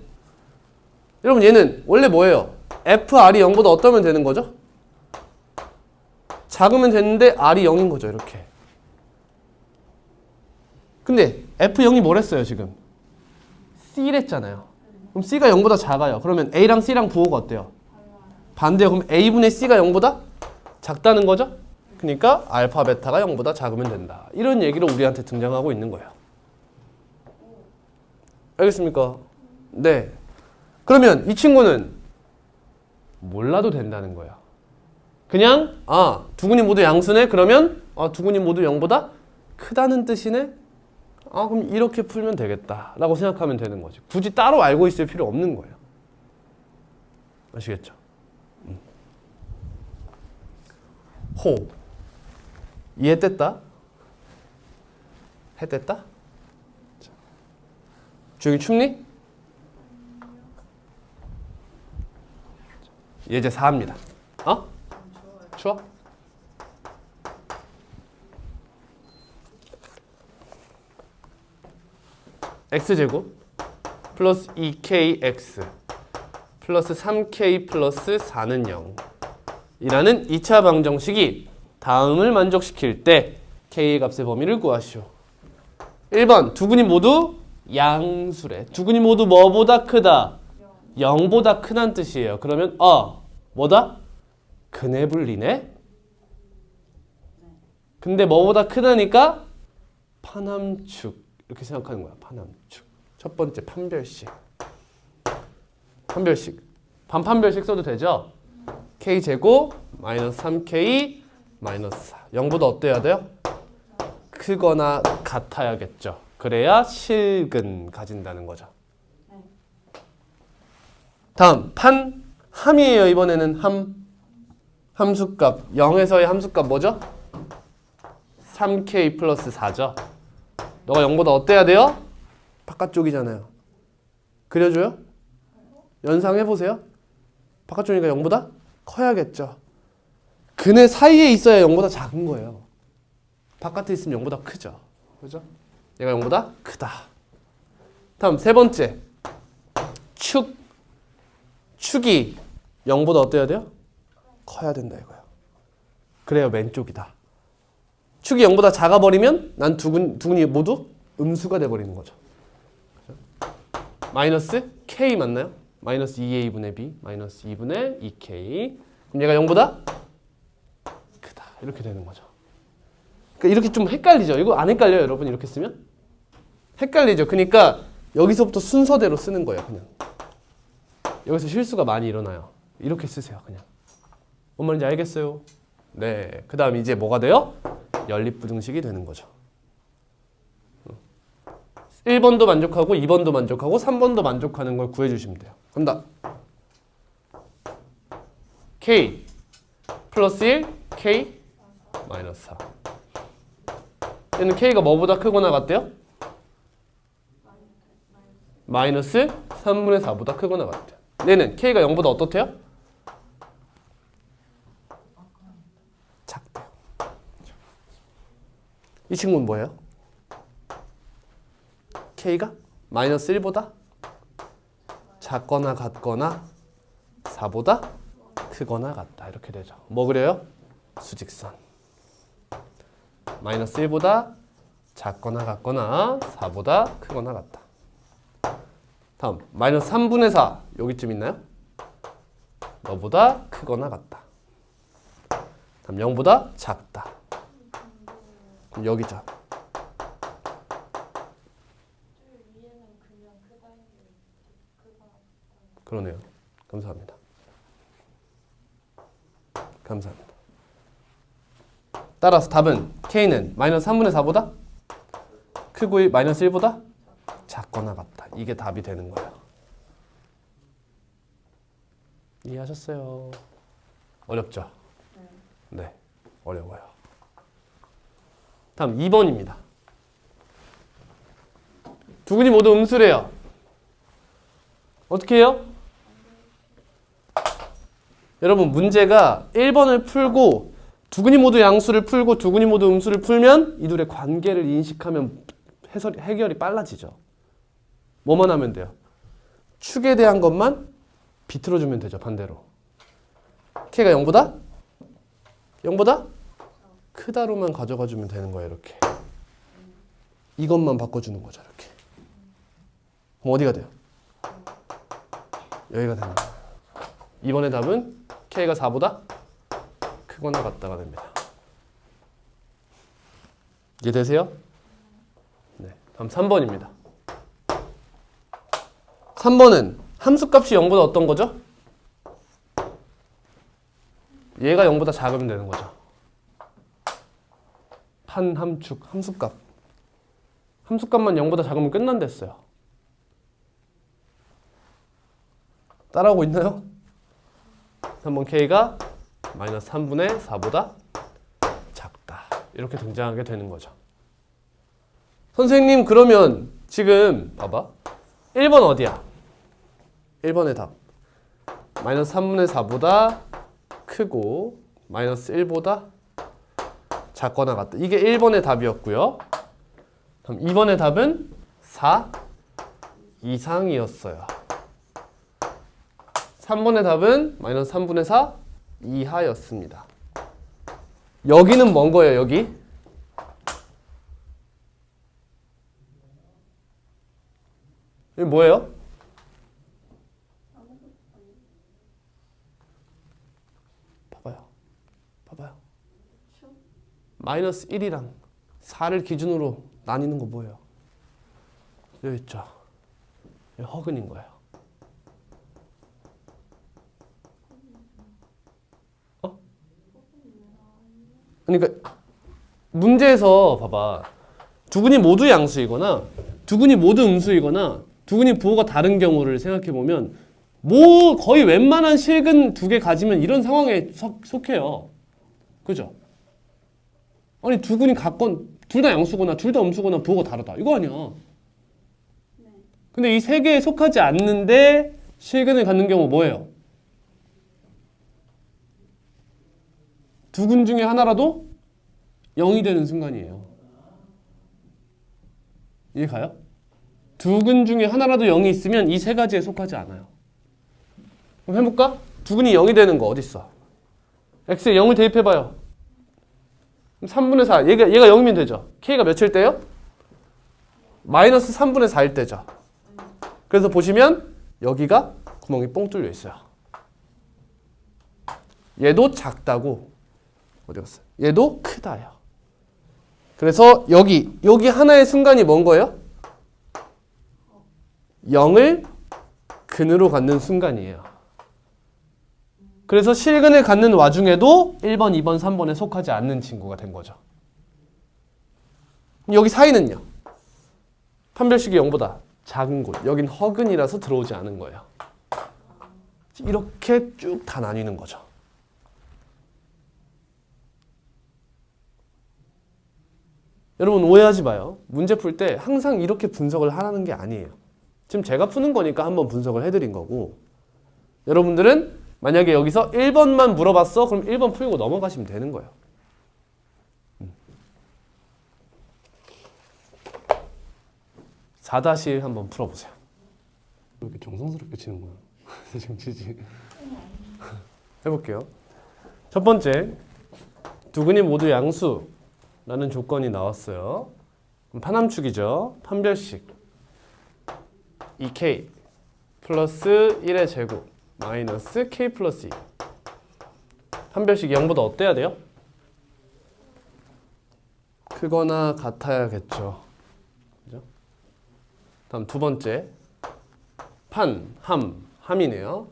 여러분 얘는 원래 뭐예요? FR이 0보다 어떠면 되는 거죠? 작으면 되는데 R이 0인 거죠. 이렇게. 근데 F0이 뭐랬어요 지금? C랬잖아요. 그럼 C가 0보다 작아요. 그러면 A랑 C랑 부호가 어때요? 반대요. 그럼 A분의 C가 0보다 작다는 거죠? 그러니까 알파 베타가 0보다 작으면 된다. 이런 얘기로 우리한테 등장하고 있는 거예요. 알겠습니까? 네. 그러면 이 친구는 몰라도 된다는 거예요. 그냥 두근이 모두 양수네? 그러면 두근이 모두 0보다 크다는 뜻이네? 그럼 이렇게 풀면 되겠다 라고 생각하면 되는 거지. 굳이 따로 알고 있을 필요 없는 거예요. 아시겠죠? 호. 이해됐다? 해됐다? 주영이 춥니? 예제 4입니다. 추워? x제곱 플러스 2kx 플러스 3k 플러스 4는 0 이라는 2차 방정식이 다음을 만족시킬 때 k의 값의 범위를 구하시오. 1번 두근이 모두 양수래. 두근이 모두 뭐보다 크다? 0보다 크다는 뜻이에요. 그러면 뭐다? 근의 분리네. 근데 뭐보다 크다니까 파남축 이렇게 생각하는 거야. 파남축. 첫 번째 판별식. 판별식. 반판별식 써도 되죠? k제곱 마이너스 3k 마이너스 4. 0보다 어때야 돼요? 크거나 같아야겠죠. 그래야 실근 가진다는 거죠. 다음 판 함이에요. 이번에는 함수값 0에서의 함수값 뭐죠? 3k 플러스 4죠. 너가 0보다 어때야 돼요? 바깥쪽이잖아요. 그려줘요? 연상해보세요. 바깥쪽이니까 0보다 커야겠죠. 근의 사이에 있어야 0보다 작은 거예요. 바깥에 있으면 0보다 크죠. 그죠? 얘가 0보다 크다. 다음 세 번째 축이 0보다 어때야 돼요? 커야 된다 이거예요. 그래야 왼쪽이다. 축이 0보다 작아버리면 난 두근이 모두 음수가 돼버리는 거죠. 그죠? 마이너스 k 맞나요? 마이너스 2a분의 b 마이너스 2분의 2k. 그럼 얘가 0보다 크다. 이렇게 되는 거죠. 그러니까 이렇게 좀 헷갈리죠. 이거 안 헷갈려요, 여러분? 이렇게 쓰면? 헷갈리죠. 그러니까 여기서부터 순서대로 쓰는 거예요, 그냥. 여기서 실수가 많이 일어나요. 이렇게 쓰세요, 그냥. 뭔 말인지 알겠어요? 네. 그 다음 이제 뭐가 돼요? 연립부등식이 되는 거죠. 1번도 만족하고 2번도 만족하고 3번도 만족하는 걸 구해주시면 돼요. 간다. K 플러스 1 k 마이너스 4. 얘는 k가 뭐보다 크거나 같대요? 마이너스 3분의 4보다 크거나 같대요. 얘는 k가 0보다 어떻대요? 작대요. 이 친구는 뭐예요? k가 마이너스 1보다 작거나 같거나 4보다 크거나 같다. 이렇게 되죠. 뭐 그래요? 수직선. 마이너스 1보다 작거나 같거나 4보다 크거나 같다. 다음 마이너스 3분의 4 여기쯤 있나요? 너보다 크거나 같다. 다음 0보다 작다. 그럼 여기죠. 그러네요. 감사합니다. 감사합니다. 따라서 답은 K는 마이너스 3분의 4보다 크고 마이너스 1보다 작거나 같다. 이게 답이 되는 거예요. 이해하셨어요? 어렵죠? 네, 어려워요. 다음 2번입니다. 두근이 모두 음수래요. 어떻게 해요? 여러분 문제가 1번을 풀고 두근이 모두 양수를 풀고 두근이 모두 음수를 풀면 이 둘의 관계를 인식하면 해결이 빨라지죠. 뭐만 하면 돼요? 축에 대한 것만 비틀어주면 되죠. 반대로. k가 0보다? 0보다? 크다로만 가져가주면 되는 거예요. 이렇게. 이것만 바꿔주는 거죠. 이렇게. 그럼 어디가 돼요? 여기가 됩니다. 이번의 답은 k가 4보다 크거나 같다가 됩니다. 이해되세요? 네. 다음 3번입니다. 3번은 함수값이 0보다 어떤 거죠? 얘가 0보다 작으면 되는 거죠. 판함축 함수값. 함수값만 0보다 작으면 끝난댔어요. 따라오고 있나요? 3번 k가 마이너스 3분의 4보다 작다. 이렇게 등장하게 되는 거죠. 선생님 그러면 지금 봐봐. 1번 어디야? 1번의 답. 마이너스 3분의 4보다 크고 마이너스 1보다 작거나 같다. 이게 1번의 답이었고요. 그럼 2번의 답은 4 이상이었어요. 3번의 답은 마이너스 3분의 4 이하였습니다. 여기는 뭔 거예요? 여기? 여기 뭐예요? 봐봐요. 봐봐요. 마이너스 1이랑 4를 기준으로 나뉘는 거 뭐예요? 여기 있죠. 여기 허근인 거예요. 그러니까 문제에서 봐봐. 두근이 모두 양수이거나 두근이 모두 음수이거나 두근이 부호가 다른 경우를 생각해보면 뭐 거의 웬만한 실근 두 개 가지면 이런 상황에 속해요. 그죠? 아니 두근이 같건 둘 다 양수거나 둘 다 음수거나 부호가 다르다. 이거 아니야. 근데 이 세 개에 속하지 않는데 실근을 갖는 경우 뭐예요? 두근 중에 하나라도 0이 되는 순간이에요. 이해 가요? 두근 중에 하나라도 0이 있으면 이 세 가지에 속하지 않아요. 그럼 해볼까? 두근이 0이 되는 거 어딨어? x에 0을 대입해봐요. 3분의 4. 얘가 0이면 되죠. k가 몇일 때요? 마이너스 3분의 4일 때죠. 그래서 보시면 여기가 구멍이 뻥 뚫려 있어요. 얘도 작다고 어디 갔어요? 얘도 크다요. 그래서 여기 하나의 순간이 뭔 거예요? 0을 근으로 갖는 순간이에요. 그래서 실근을 갖는 와중에도 1번, 2번, 3번에 속하지 않는 친구가 된 거죠. 여기 사이는요? 판별식이 0보다 작은 곳. 여긴 허근이라서 들어오지 않은 거예요. 이렇게 쭉 다 나뉘는 거죠. 여러분 오해하지 마요. 문제 풀 때 항상 이렇게 분석을 하라는 게 아니에요. 지금 제가 푸는 거니까 한번 분석을 해드린 거고 여러분들은 만약에 여기서 1번만 물어봤어? 그럼 1번 풀고 넘어가시면 되는 거예요. 4-1 한번 풀어보세요. 왜 이렇게 정성스럽게 치는 거야? 지금 치지. 해볼게요. 첫 번째, 두 근이 모두 양수라는 조건이 나왔어요. 그럼 파남축이죠. 판별식 2k 플러스 1의 제곱 마이너스 k 플러스 2. 판별식이 0보다 어때야 돼요? 크거나 같아야겠죠. 그죠? 다음 두 번째, 함이네요.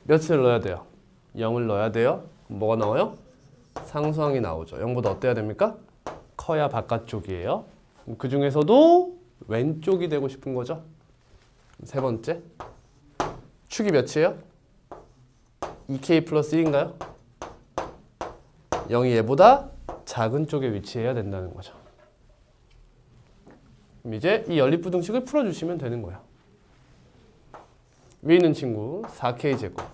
몇을 넣어야 돼요? 0을 넣어야 돼요. 그럼 뭐가 나와요? 상수항이 나오죠. 0보다 어때야 됩니까? 커야 바깥쪽이에요. 그 중에서도 왼쪽이 되고 싶은 거죠. 세 번째, 축이 몇이에요? 2k 플러스 1인가요? 0이 얘보다 작은 쪽에 위치해야 된다는 거죠. 그럼 이제 이 연립부등식을 풀어주시면 되는 거예요. 위에 있는 친구 4k 제곱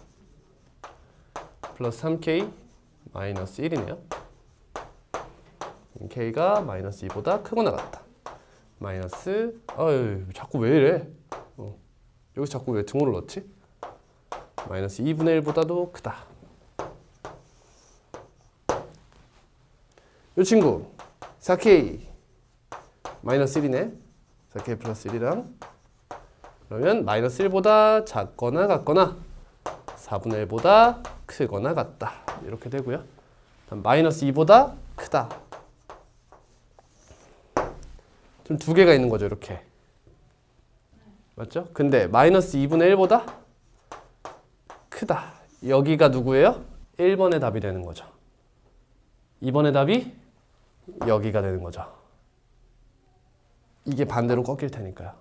플러스 3k 마이너스 1이네요. k가 마이너스 2보다 크거나 같다. 마이너스 자꾸 왜 이래? 여기 자꾸 왜 등호를 넣지? 마이너스 2분의 1보다도 크다. 이 친구 4k 마이너스 1이네. 4k 플러스 1이랑 그러면 마이너스 1보다 작거나 같거나 4분의 1보다 크거나 같다. 이렇게 되고요. 다음 마이너스 2보다 크다. 좀 두 개가 있는 거죠. 이렇게. 맞죠? 근데 마이너스 2분의 1보다 크다. 여기가 누구예요? 1번의 답이 되는 거죠. 2번의 답이 여기가 되는 거죠. 이게 반대로 꺾일 테니까요.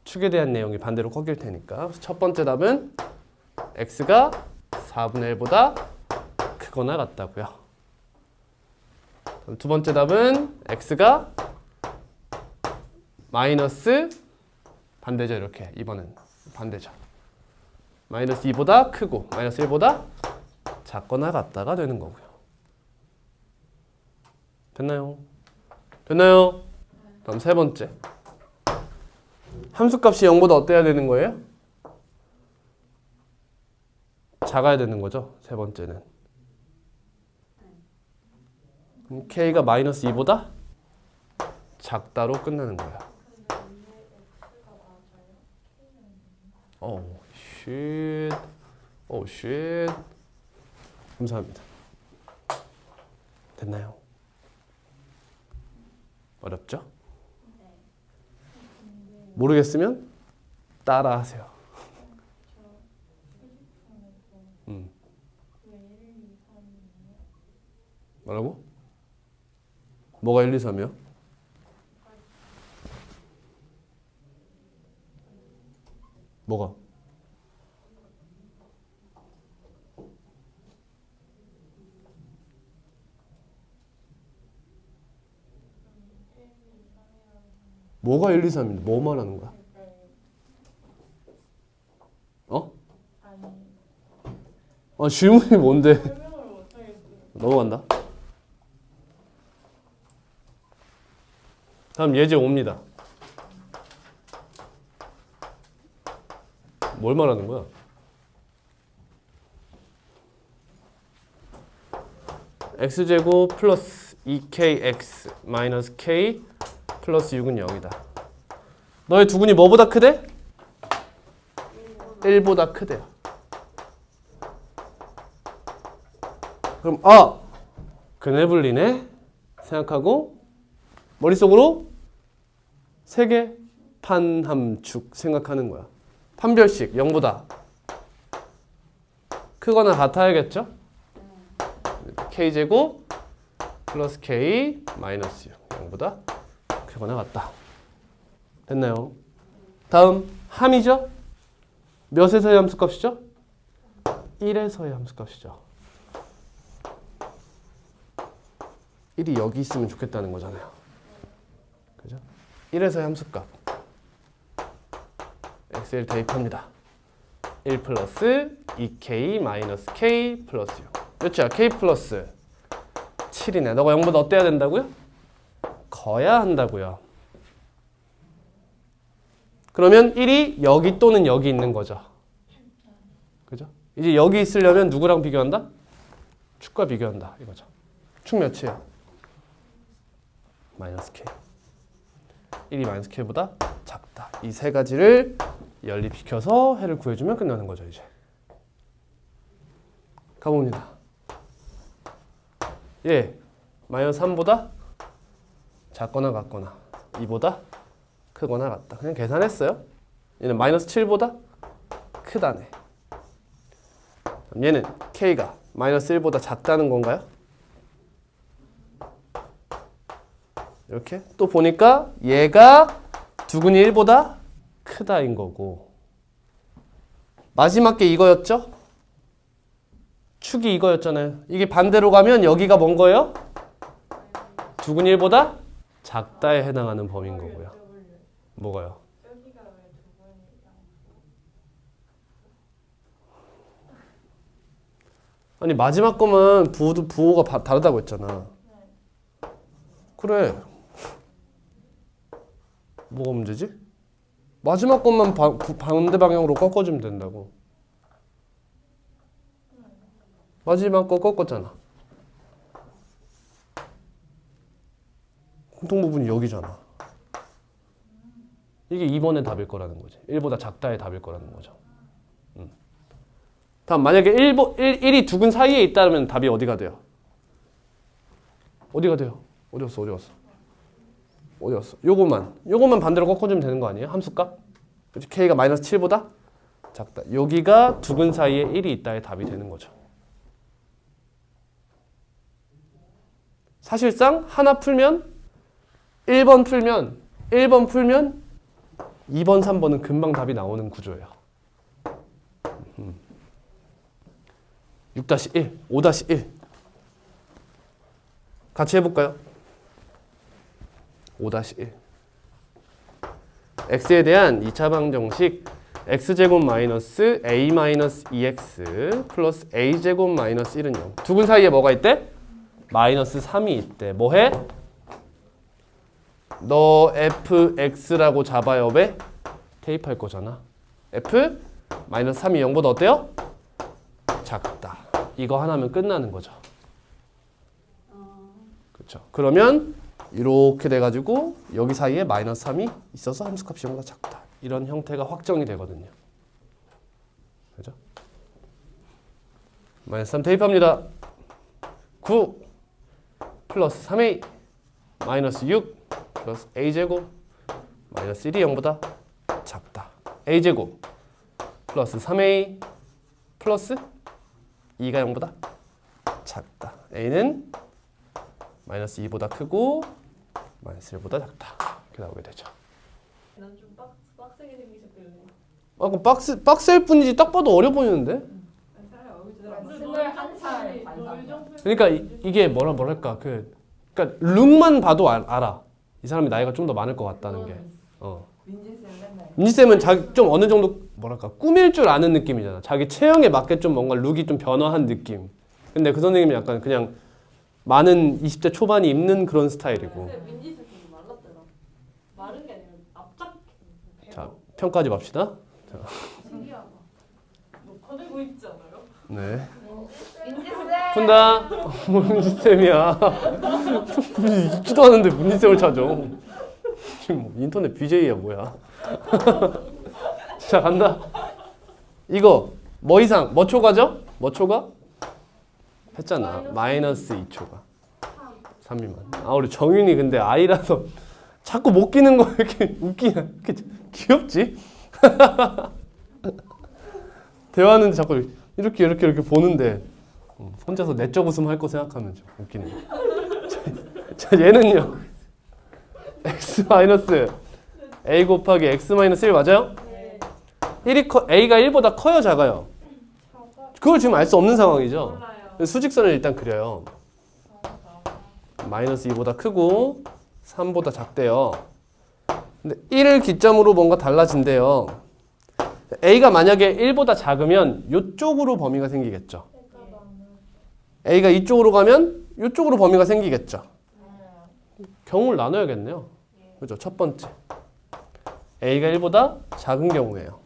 축에 대한 내용이 반대로 꺾일 테니까. 첫 번째 답은 x가 4분의 1보다 크거나 같다고요. 두 번째 답은 x가 마이너스 반대죠. 이렇게 2번은 반대죠. 마이너스 2보다 크고 마이너스 1보다 작거나 같다가 되는 거고요. 됐나요? 됐나요? 다음 세 번째. 함수값이 0보다 어때야 되는 거예요? 작아야 되는 거죠. 세 번째는. 그럼 k가 마이너스 2보다 작다로 끝나는 거예요. 쉣. 감사합니다. 됐나요? 어렵죠? 모르겠으면 따라 하세요. 뭐라고? 뭐가 1, 2, 3이요? 뭐가? 뭐가 1, 2, 3인데 뭐 말하는 거야? 어? 질문이 뭔데? 넘어간다. 다음 예제 5입니다. 뭘 말하는 거야? x제곱 플러스 2kx 마이너스 k 플러스 6은 0이다. 너의 두근이 뭐보다 크대? 1보다 크대요. 그럼 그네블리네 생각하고 머릿속으로 세개 판함축 생각하는 거야. 판별식 0보다 크거나 같아야겠죠? k제곱 플러스 k 마이너스 6 0보다 크거나 같다. 됐나요? 다음 함이죠? 몇에서의 함수값이죠? 1에서의 함수값이죠. 1이 여기 있으면 좋겠다는 거잖아요. 그죠? 1에서의 함수값 x를 대입합니다. 1 플러스 2k 마이너스 k 플러스 6 몇이야? k 플러스 7이네. 너가 0보다 어때야 된다고요? 커야 한다고요. 그러면 1이 여기 또는 여기 있는 거죠. 그죠? 이제 여기 있으려면 누구랑 비교한다? 축과 비교한다 이거죠. 축 몇이에요? 마이너스 k. 1이 마이너스 k보다 작다. 이 세 가지를 연립시켜서 해를 구해주면 끝나는 거죠. 이제 가봅니다. 예, 마이너스 3보다 작거나 같거나 2보다 크거나 같다. 그냥 계산했어요. 얘는 마이너스 7보다 크다네. 그럼 얘는 k가 마이너스 1보다 작다는 건가요? 이렇게 또 보니까 얘가 두근이 1보다 크다인 거고 마지막 게 이거였죠? 축이 이거였잖아요. 이게 반대로 가면 여기가 뭔 거예요? 두근이 1보다 작다에 해당하는 범위인 거고요. 뭐가요? 여기가 왜 두 번이랑 아니 마지막 거만 부호가 다르다고 했잖아. 그래. 뭐가 문제지? 마지막 것만 반대 방향으로 꺾어주면 된다고. 마지막 거 꺾었잖아. 공통 부분이 여기잖아. 이게 2번의 답일 거라는 거지. 1보다 작다의 답일 거라는 거죠. 다음 만약에 1이 두근 사이에 있다면 답이 어디가 돼요? 어디가 돼요? 어디 갔어? 어디 갔어? 요거만 반대로 꺾어주면 되는 거 아니에요? 함수값? 그치? k가 마이너스 7보다 작다. 여기가 두근 사이에 1이 있다의 답이 되는 거죠. 사실상 하나 풀면 1번 풀면 2번, 3번은 금방 답이 나오는 구조예요. 6-1, 5-1 같이 해볼까요? 5-1 x에 대한 2차 방정식 x제곱 마이너스 a 마이너스 2x 플러스 a제곱 마이너스 1은 0. 두근 사이에 뭐가 있대? 마이너스 3이 있대. 뭐해? 너 fx라고 잡아협에 대입할 거잖아. f 마이너스 3이 0보다 어때요? 작다. 이거 하나면 끝나는 거죠. 그렇죠. 그러면 이렇게 돼가지고 여기 사이에 마이너스 3이 있어서 함수값이 0보다 작다. 이런 형태가 확정이 되거든요. 그죠? 마이너스 3 대입합니다. 9 플러스 3a 마이너스 6 플러스 a제곱 마이너스 1이 0보다 작다. a제곱 플러스 3a 플러스 2가 0보다 작다. a는 마이너스 2보다 크고 마이너스 1보다 작다. 이렇게 나오게 되죠. 난 좀 빡세게 생기셨거든요. 아, 그럼 박스일 뿐이지 딱 봐도 어려 보이는데? 차라리 21살 반상. 그러니까 이게 뭐랄까 그러니까 룩만 봐도 알아. 이 사람이 나이가 좀 더 많을 것 같다는 게. 민지쌤은 자기 좀 어느 정도 뭐랄까 꾸밀 줄 아는 느낌이잖아. 자기 체형에 맞게 좀 뭔가 룩이 좀 변화한 느낌. 근데 그 선생님이 약간 그냥 많은 20대 초반이 입는 그런 스타일이고. 민지 쌤 되게 말랐더라. 마른 게 아니라 납작. 자, 평가하지 맙시다. 자. 신기하다. 녹화되고 있지 않아요? 네. 민지 쌤. 푼다. 문지쌤이야. 있지도 않은데 문지쌤을 찾아. 지금 뭐 인터넷 BJ야 뭐야. 자, 간다. 이거 뭐 이상? 뭐 초과죠? 뭐 초과? 했잖아. 마이너스 2초과. 3 미만. 아, 우리 정윤이 근데 아이라서 자꾸 못 끼는 거 이렇게 웃기냐. 이렇게 귀엽지? 대화하는데 자꾸 이렇게 보는데 혼자서 내적 웃음 할 거 생각하면 좀 웃기네. 자, 얘는요. x 마이너스 a 곱하기 x 마이너스 1 맞아요? 네. A가 1보다 커요, 작아요? 그걸 지금 알 수 없는 상황이죠. 몰라요. 수직선을 일단 그려요. 마이너스 2보다 크고 3보다 작대요. 근데 1을 기점으로 뭔가 달라진대요. A가 만약에 1보다 작으면 이쪽으로 범위가 생기겠죠. A가 이쪽으로 가면 이쪽으로 범위가 생기겠죠. 경우를 나눠야겠네요. 그죠? 첫 번째. A가 1보다 작은 경우예요.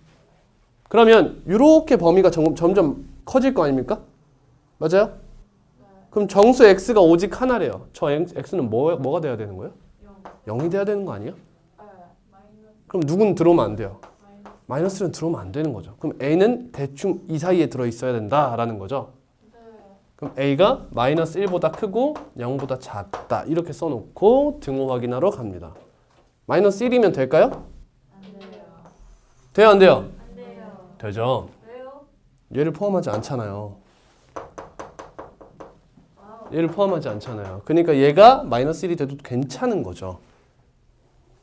그러면 이렇게 범위가 점점 커질 거 아닙니까? 맞아요? 그럼 정수 x가 오직 하나래요. 저 x는 뭐가 돼야 되는 거예요? 0이 돼야 되는 거 아니에요? 그럼 누군 들어오면 안 돼요? 마이너스는 들어오면 안 되는 거죠. 그럼 a는 대충 이 사이에 들어있어야 된다라는 거죠. 그럼 a가 마이너스 1보다 크고 0보다 작다 이렇게 써놓고 등호 확인하러 갑니다. 마이너스 1이면 될까요? 돼요 안 돼요? 되죠. 얘를 포함하지 않잖아요. 얘를 포함하지 않잖아요. 그러니까 얘가 마이너스 1이 돼도 괜찮은 거죠.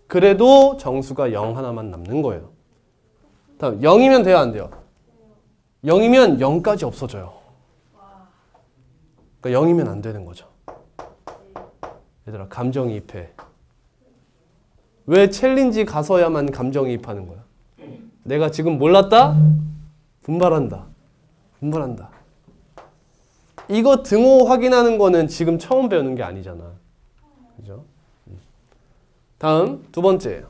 그래도 정수가 0 하나만 남는 거예요. 다음 0이면 돼요 안 돼요? 0이면 0까지 없어져요. 그러니까 0이면 안 되는 거죠. 얘들아 감정이입해. 왜 챌린지 가서야만 감정이입하는 거야? 내가 지금 몰랐다? 분발한다. 이거 등호 확인하는 거는 지금 처음 배우는 게 아니잖아. 그죠? 다음 두 번째예요.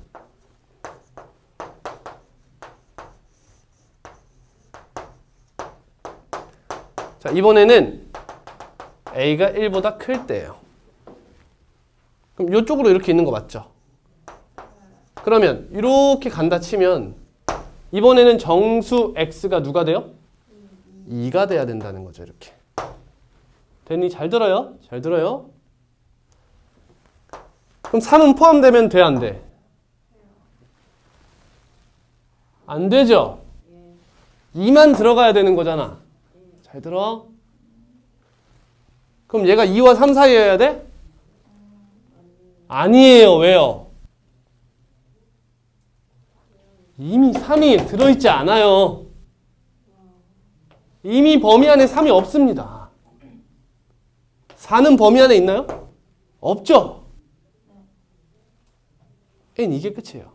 자, 이번에는 A가 1보다 클 때예요. 그럼 이쪽으로 이렇게 있는 거 맞죠? 그러면 이렇게 간다 치면 이번에는 정수 X가 누가 돼요? 2가 돼야 된다는 거죠. 이렇게. 됐니? 잘 들어요? 잘 들어요? 그럼 3은 포함되면 돼? 안 돼? 안 되죠? 2만 들어가야 되는 거잖아. 잘 들어? 그럼 얘가 2와 3 사이여야 돼? 아니에요. 왜요? 이미 3이 들어있지 않아요. 이미 범위 안에 3이 없습니다. 4는 범위 안에 있나요? 없죠? N 이게 끝이에요.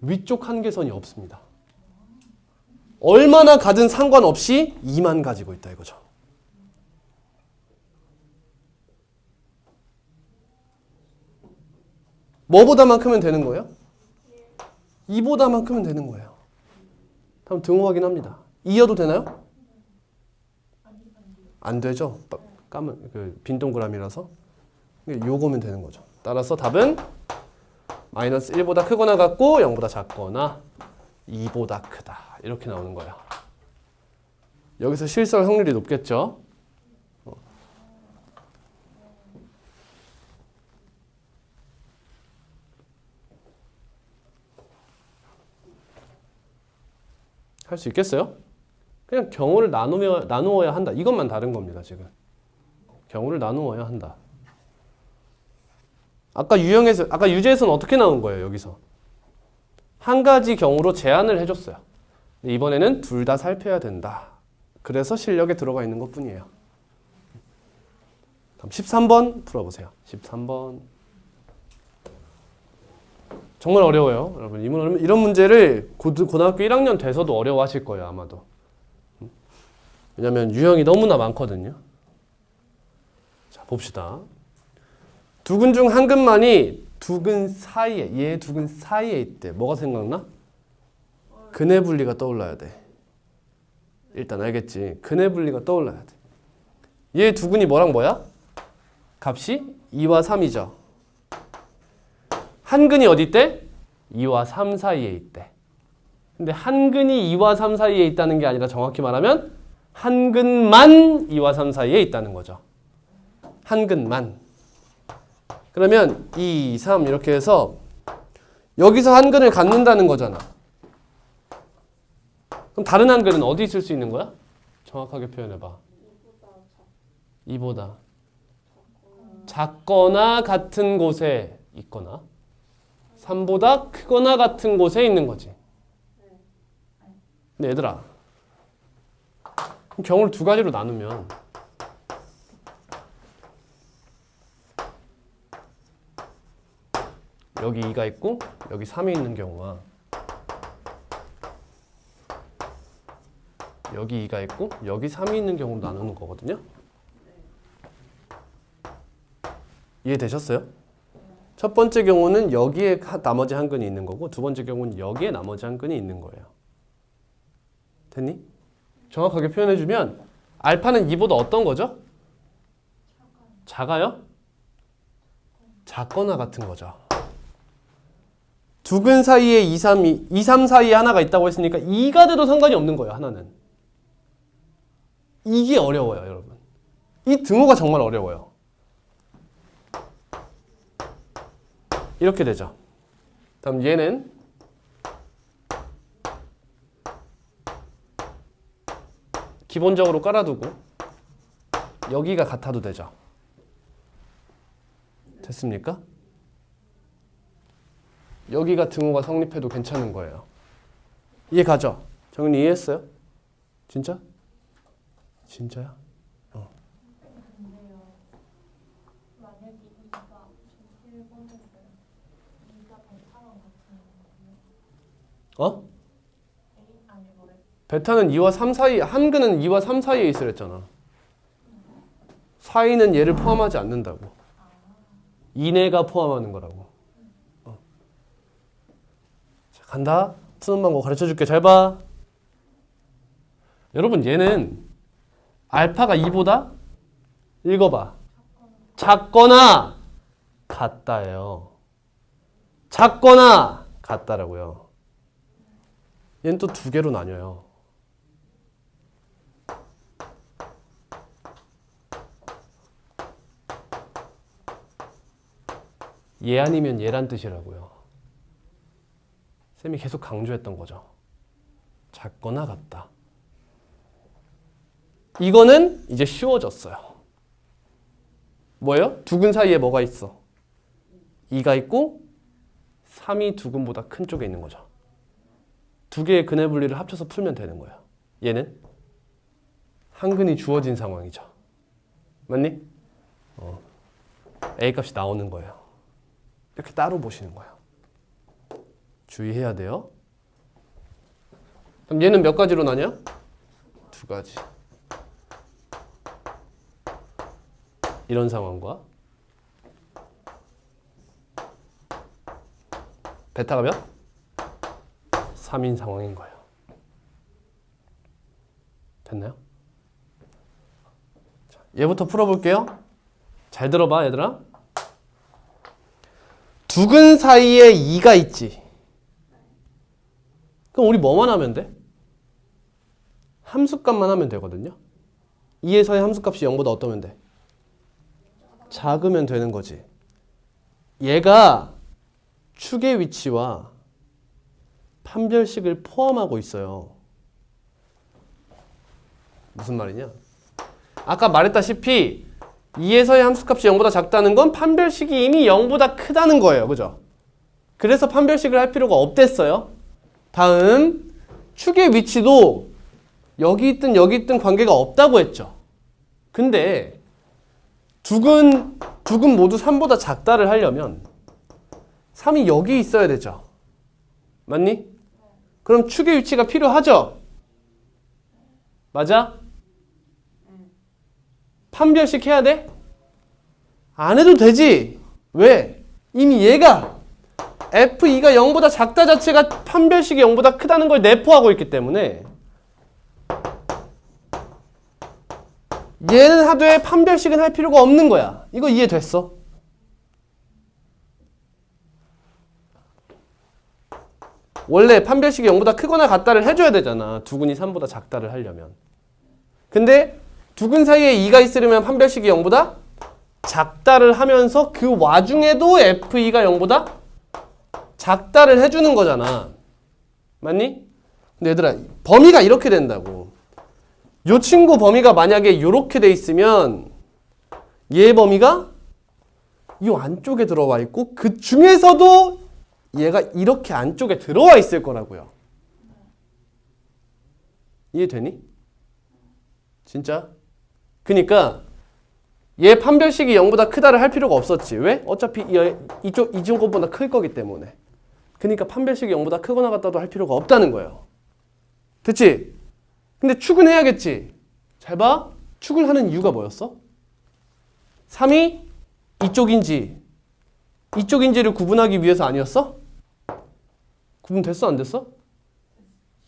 위쪽 한계선이 없습니다. 얼마나 가든 상관없이 2만 가지고 있다 이거죠. 뭐보다만 크면 되는 거예요? 2보다만 크면 되는 거예요. 다음 등호 확인합니다. 2여도 되나요? 안 되죠. 까만 빈 동그라미라서 요거면 되는 거죠. 따라서 답은 마이너스 1보다 크거나 같고 0보다 작거나 2보다 크다. 이렇게 나오는 거예요. 여기서 실수할 확률이 높겠죠. 할 수 있겠어요? 그냥 경우를 나누어야 한다. 이것만 다른 겁니다. 지금 경우를 나누어야 한다. 아까 유제에서는 어떻게 나온 거예요? 여기서 한 가지 경우로 제한을 해줬어요. 이번에는 둘 다 살펴야 된다. 그래서 실력에 들어가 있는 것뿐이에요. 다음 13번 풀어보세요. 13번. 정말 어려워요. 여러분 이런 문제를 고등학교 1학년 돼서도 어려워하실 거예요. 아마도. 왜냐하면 유형이 너무나 많거든요. 자, 봅시다. 두 근 중 한 근만이 두 근 사이에, 얘 두 근 사이에 있대. 뭐가 생각나? 근의 분리가 떠올라야 돼. 일단 알겠지? 근의 분리가 떠올라야 돼. 얘 두 근이 뭐랑 뭐야? 값이 2와 3이죠. 한 근이 어디 있대? 2와 3 사이에 있대. 근데 한 근이 2와 3 사이에 있다는 게 아니라 정확히 말하면 한 근만 2와 3 사이에 있다는 거죠. 한 근만. 그러면 2, 3 이렇게 해서 여기서 한 근을 갖는다는 거잖아. 그럼 다른 한 근은 어디 있을 수 있는 거야? 정확하게 표현해봐. 2보다 작거나 같은 곳에 있거나 3보다 크거나 같은 곳에 있는 거지. 근데 얘들아, 경우를 두 가지로 나누면 여기 2가 있고 여기 3이 있는 경우와 여기 2가 있고 여기 3이 있는 경우로 나누는 거거든요. 이해되셨어요? 첫 번째 경우는 여기에 나머지 한 근이 있는 거고 두 번째 경우는 여기에 나머지 한 근이 있는 거예요. 됐니? 정확하게 표현해주면 알파는 2보다 어떤 거죠? 작아요? 작거나 같은 거죠. 두 근 사이에 2, 3 사이에 하나가 있다고 했으니까 2가 돼도 상관이 없는 거예요. 하나는. 이게 어려워요, 여러분. 이 등호가 정말 어려워요. 이렇게 되죠. 다음 얘는 기본적으로 깔아두고 여기가 같아도 되죠. 됐습니까? 여기가 등호가 성립해도 괜찮은 거예요. 이해 가죠? 정윤이 이해했어요? 진짜? 진짜야? 근데요. 만약에 이가 저 1번인데 이가 베타랑 같은 거예요? 어? 아니 뭐래? 베타는 2와 3 사이, 한 근은 2와 3 사이에 있으랬잖아. 사이는 얘를 포함하지 않는다고. 이내가 포함하는 거라고. 자, 간다. 푸는 방법 가르쳐 줄게. 잘 봐. 여러분 얘는 알파가 2보다 읽어봐. 작거나 같다예요. 작거나 같다라고요. 얘는 또 두 개로 나뉘어요. 얘 아니면 얘란 뜻이라고요. 쌤이 계속 강조했던 거죠. 작거나 같다. 이거는 이제 쉬워졌어요. 뭐예요? 두 근 사이에 뭐가 있어? 2가 있고 3이 두 근보다 큰 쪽에 있는 거죠. 두 개의 근의 분리를 합쳐서 풀면 되는 거예요. 얘는 한 근이 주어진 상황이죠. 맞니? A 값이 나오는 거예요. 이렇게 따로 보시는 거예요. 주의해야 돼요. 그럼 얘는 몇 가지로 나뉘어? 두 가지. 이런 상황과 베타가 몇? 3인 상황인 거예요. 됐나요? 자, 얘부터 풀어볼게요. 잘 들어봐 얘들아. 두 근 사이에 2가 있지. 그럼 우리 뭐만 하면 돼? 함수값만 하면 되거든요. 2에서의 함수값이 0보다 어떠면 돼? 작으면 되는 거지. 얘가 축의 위치와 판별식을 포함하고 있어요. 무슨 말이냐? 아까 말했다시피 2에서의 함수값이 0보다 작다는 건 판별식이 이미 0보다 크다는 거예요. 그죠? 그래서 판별식을 할 필요가 없댔어요. 다음 축의 위치도 여기 있든 여기 있든 관계가 없다고 했죠. 근데 두 근 모두 3보다 작다를 하려면 3이 여기 있어야 되죠. 맞니? 그럼 축의 위치가 필요하죠? 맞아? 판별식 해야 돼? 안 해도 되지. 왜? 이미 얘가 F2가 0보다 작다 자체가 판별식이 0보다 크다는 걸 내포하고 있기 때문에 얘는 하되 판별식은 할 필요가 없는 거야. 이거 이해됐어? 원래 판별식이 0보다 크거나 같다를 해줘야 되잖아. 두 근이 3보다 작다를 하려면. 근데 두 근 사이에 2가 있으려면 판별식이 0보다 작다를 하면서 그 와중에도 F2가 0보다 작다를 해주는 거잖아. 맞니? 근데 얘들아 범위가 이렇게 된다고. 요 친구 범위가 만약에 이렇게 돼 있으면 얘 범위가 이 안쪽에 들어와 있고 그 중에서도 얘가 이렇게 안쪽에 들어와 있을 거라고요. 이해되니? 진짜? 그러니까 얘 판별식이 0보다 크다를 할 필요가 없었지. 왜? 어차피 이쪽 것보다 클 거기 때문에. 그러니까 판별식이 0보다 크거나 같다도 할 필요가 없다는 거예요. 됐지? 근데 축은 해야겠지. 잘 봐. 축을 하는 이유가 뭐였어? 3이 이쪽인지를 구분하기 위해서 아니었어? 구분됐어 안 됐어?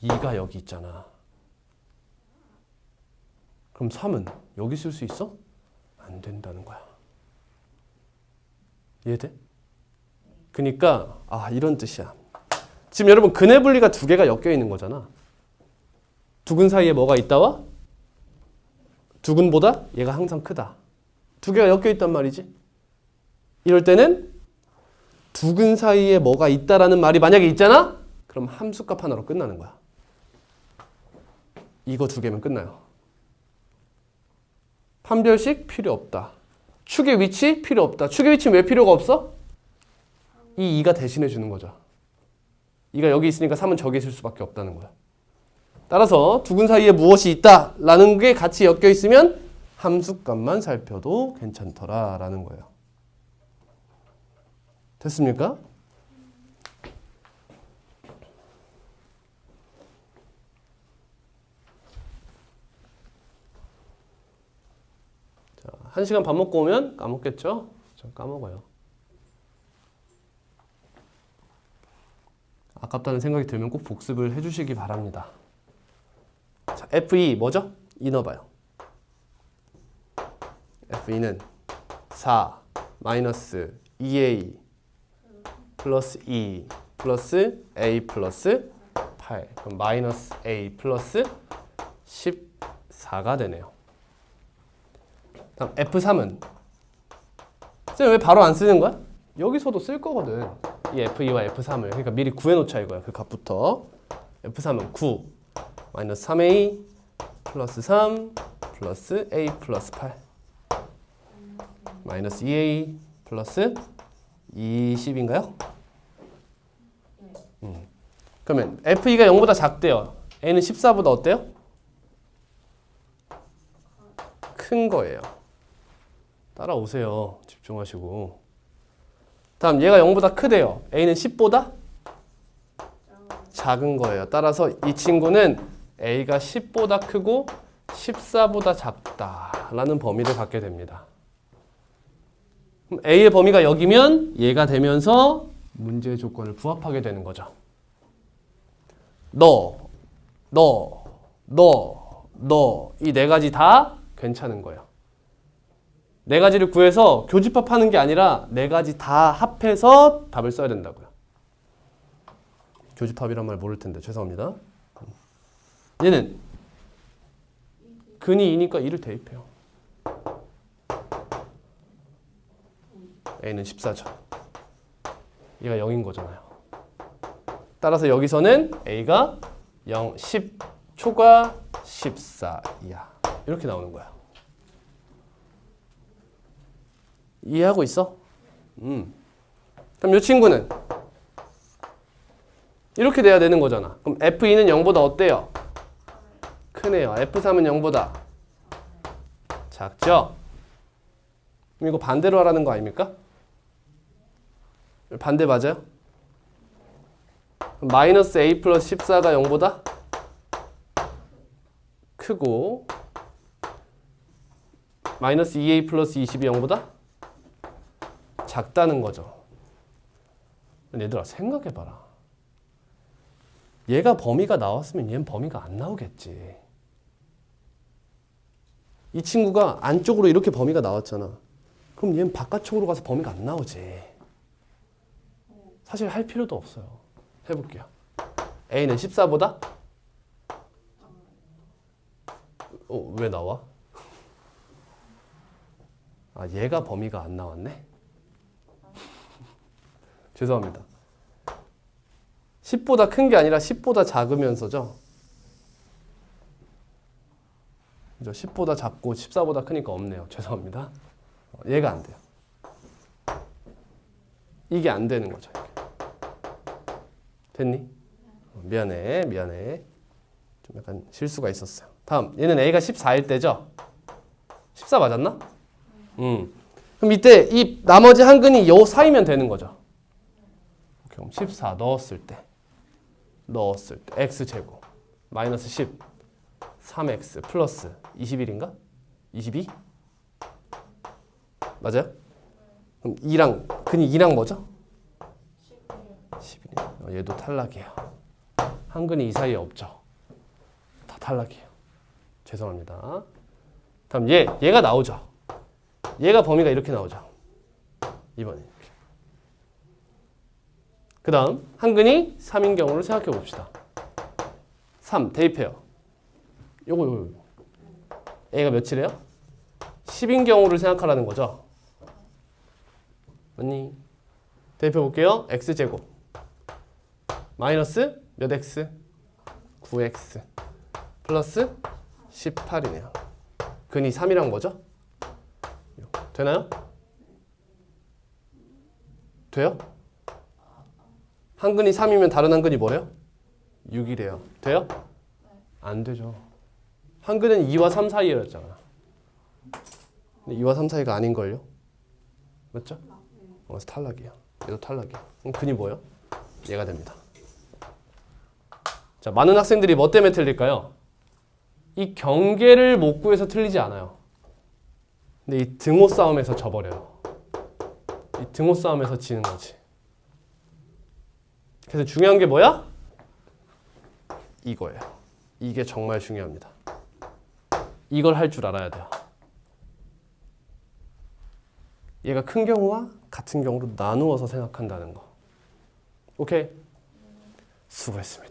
2가 여기 있잖아. 그럼 3은 여기 쓸 수 있어? 안 된다는 거야. 이해돼? 그러니까 이런 뜻이야. 지금 여러분 근의 분리가 두 개가 엮여 있는 거잖아. 두근 사이에 뭐가 있다와 두근보다 얘가 항상 크다. 두 개가 엮여 있단 말이지. 이럴 때는 두근 사이에 뭐가 있다라는 말이 만약에 있잖아? 그럼 함수값 하나로 끝나는 거야. 이거 두 개면 끝나요. 판별식 필요 없다. 축의 위치 필요 없다. 축의 위치는 왜 필요가 없어? 이 2가 대신해 주는 거죠. 2가 여기 있으니까 3은 저기 있을 수밖에 없다는 거야. 따라서 두근 사이에 무엇이 있다라는 게 같이 엮여 있으면 함수값만 살펴도 괜찮더라라는 거예요. 됐습니까? 자, 1시간 밥 먹고 오면 까먹겠죠? 전 까먹어요. 아깝다는 생각이 들면 꼭 복습을 해주시기 바랍니다. 자, F2 뭐죠? 2 넣어봐요. F2는 4 마이너스 2A 플러스 2 플러스 A 플러스 8. 그럼 마이너스 A 플러스 14가 되네요. 다음 F3은 쌤 왜 바로 안 쓰는 거야? 여기서도 쓸 거거든. 이 F2와 F3을. 그러니까 미리 구해놓자 이거야. 그 값부터. F3은 9 마이너스 3A 플러스 3 플러스 A 플러스 8 마이너스 2A 플러스 20인가요? 그러면 F2가 0보다 작대요. A는 14보다 어때요? 큰 거예요. 따라오세요. 집중하시고. 다음 얘가 0보다 크대요. A는 10보다 작은 거예요. 따라서 이 친구는 A가 10보다 크고 14보다 작다라는 범위를 갖게 됩니다. 그럼 A의 범위가 여기면 얘가 되면서 문제의 조건을 부합하게 되는 거죠. 이 네 가지 다 괜찮은 거예요. 네 가지를 구해서 교집합하는 게 아니라 네 가지 다 합해서 답을 써야 된다고요. 교집합이란 말 모를 텐데 죄송합니다. 얘는 근이 2니까 2를 대입해요. A는 14죠. 얘가 0인 거잖아요. 따라서 여기서는 A가 0, 10 초과 14이야. 이렇게 나오는 거야. 이해하고 있어? 그럼 이 친구는 이렇게 돼야 되는 거잖아. 그럼 F2는 0보다 어때요? 크네요. F3은 0보다 작죠? 그럼 이거 반대로 하라는 거 아닙니까? 반대 맞아요? 마이너스 A 플러스 14가 0보다 크고 마이너스 2A 플러스 20이 0보다 작다는 거죠. 얘들아 생각해봐라. 얘가 범위가 나왔으면 얘는 범위가 안 나오겠지. 이 친구가 안쪽으로 이렇게 범위가 나왔잖아. 그럼 얘는 바깥쪽으로 가서 범위가 안 나오지. 사실 할 필요도 없어요. 해볼게요. A는 14보다? 왜 나와? 얘가 범위가 안 나왔네? 죄송합니다. 10보다 큰 게 아니라 10보다 작으면서죠. 그죠? 10보다 작고 14보다 크니까 없네요. 죄송합니다. 얘가 안 돼요. 이게 안 되는 거죠. 이게. 됐니? 미안해. 좀 약간 실수가 있었어요. 다음, 얘는 A가 14일 때죠? 14 맞았나? 그럼 이때 이 나머지 한 근이 요 사이면 되는 거죠. 그럼 14 넣었을 때 x제곱 마이너스 10 3x 플러스 21인가? 22? 맞아요? 그럼 2랑 근이 2랑 뭐죠? 11. 얘도 탈락이에요. 한 근이 이 사이에 없죠. 다 탈락이에요. 죄송합니다. 다음 얘가 나오죠. 얘가 범위가 이렇게 나오죠. 2번이. 그 다음 한 근이 3인 경우를 생각해 봅시다. 3 대입해요. 요거 A가 몇이래요? 10인 경우를 생각하라는 거죠. 맞니? 대입해 볼게요. x제곱 마이너스 몇 x? 9x 플러스 18이네요. 근이 3이랑 뭐죠? 되나요? 돼요? 한 근이 3이면 다른 한 근이 뭐래요? 6이래요. 돼요? 안 되죠. 한 근은 2와 3 사이였잖아. 근데 2와 3 사이가 아닌걸요? 맞죠? 그래서 탈락이에요. 얘도 탈락이에요. 그럼 근이 뭐예요? 얘가 됩니다. 자, 많은 학생들이 뭐 때문에 틀릴까요? 이 경계를 못 구해서 틀리지 않아요. 근데 이 등호 싸움에서 져버려요. 이 등호 싸움에서 지는 거지. 그래서 중요한 게 뭐야? 이거예요. 이게 정말 중요합니다. 이걸 할 줄 알아야 돼요. 얘가 큰 경우와 같은 경우로 나누어서 생각한다는 거. 오케이? 수고했습니다.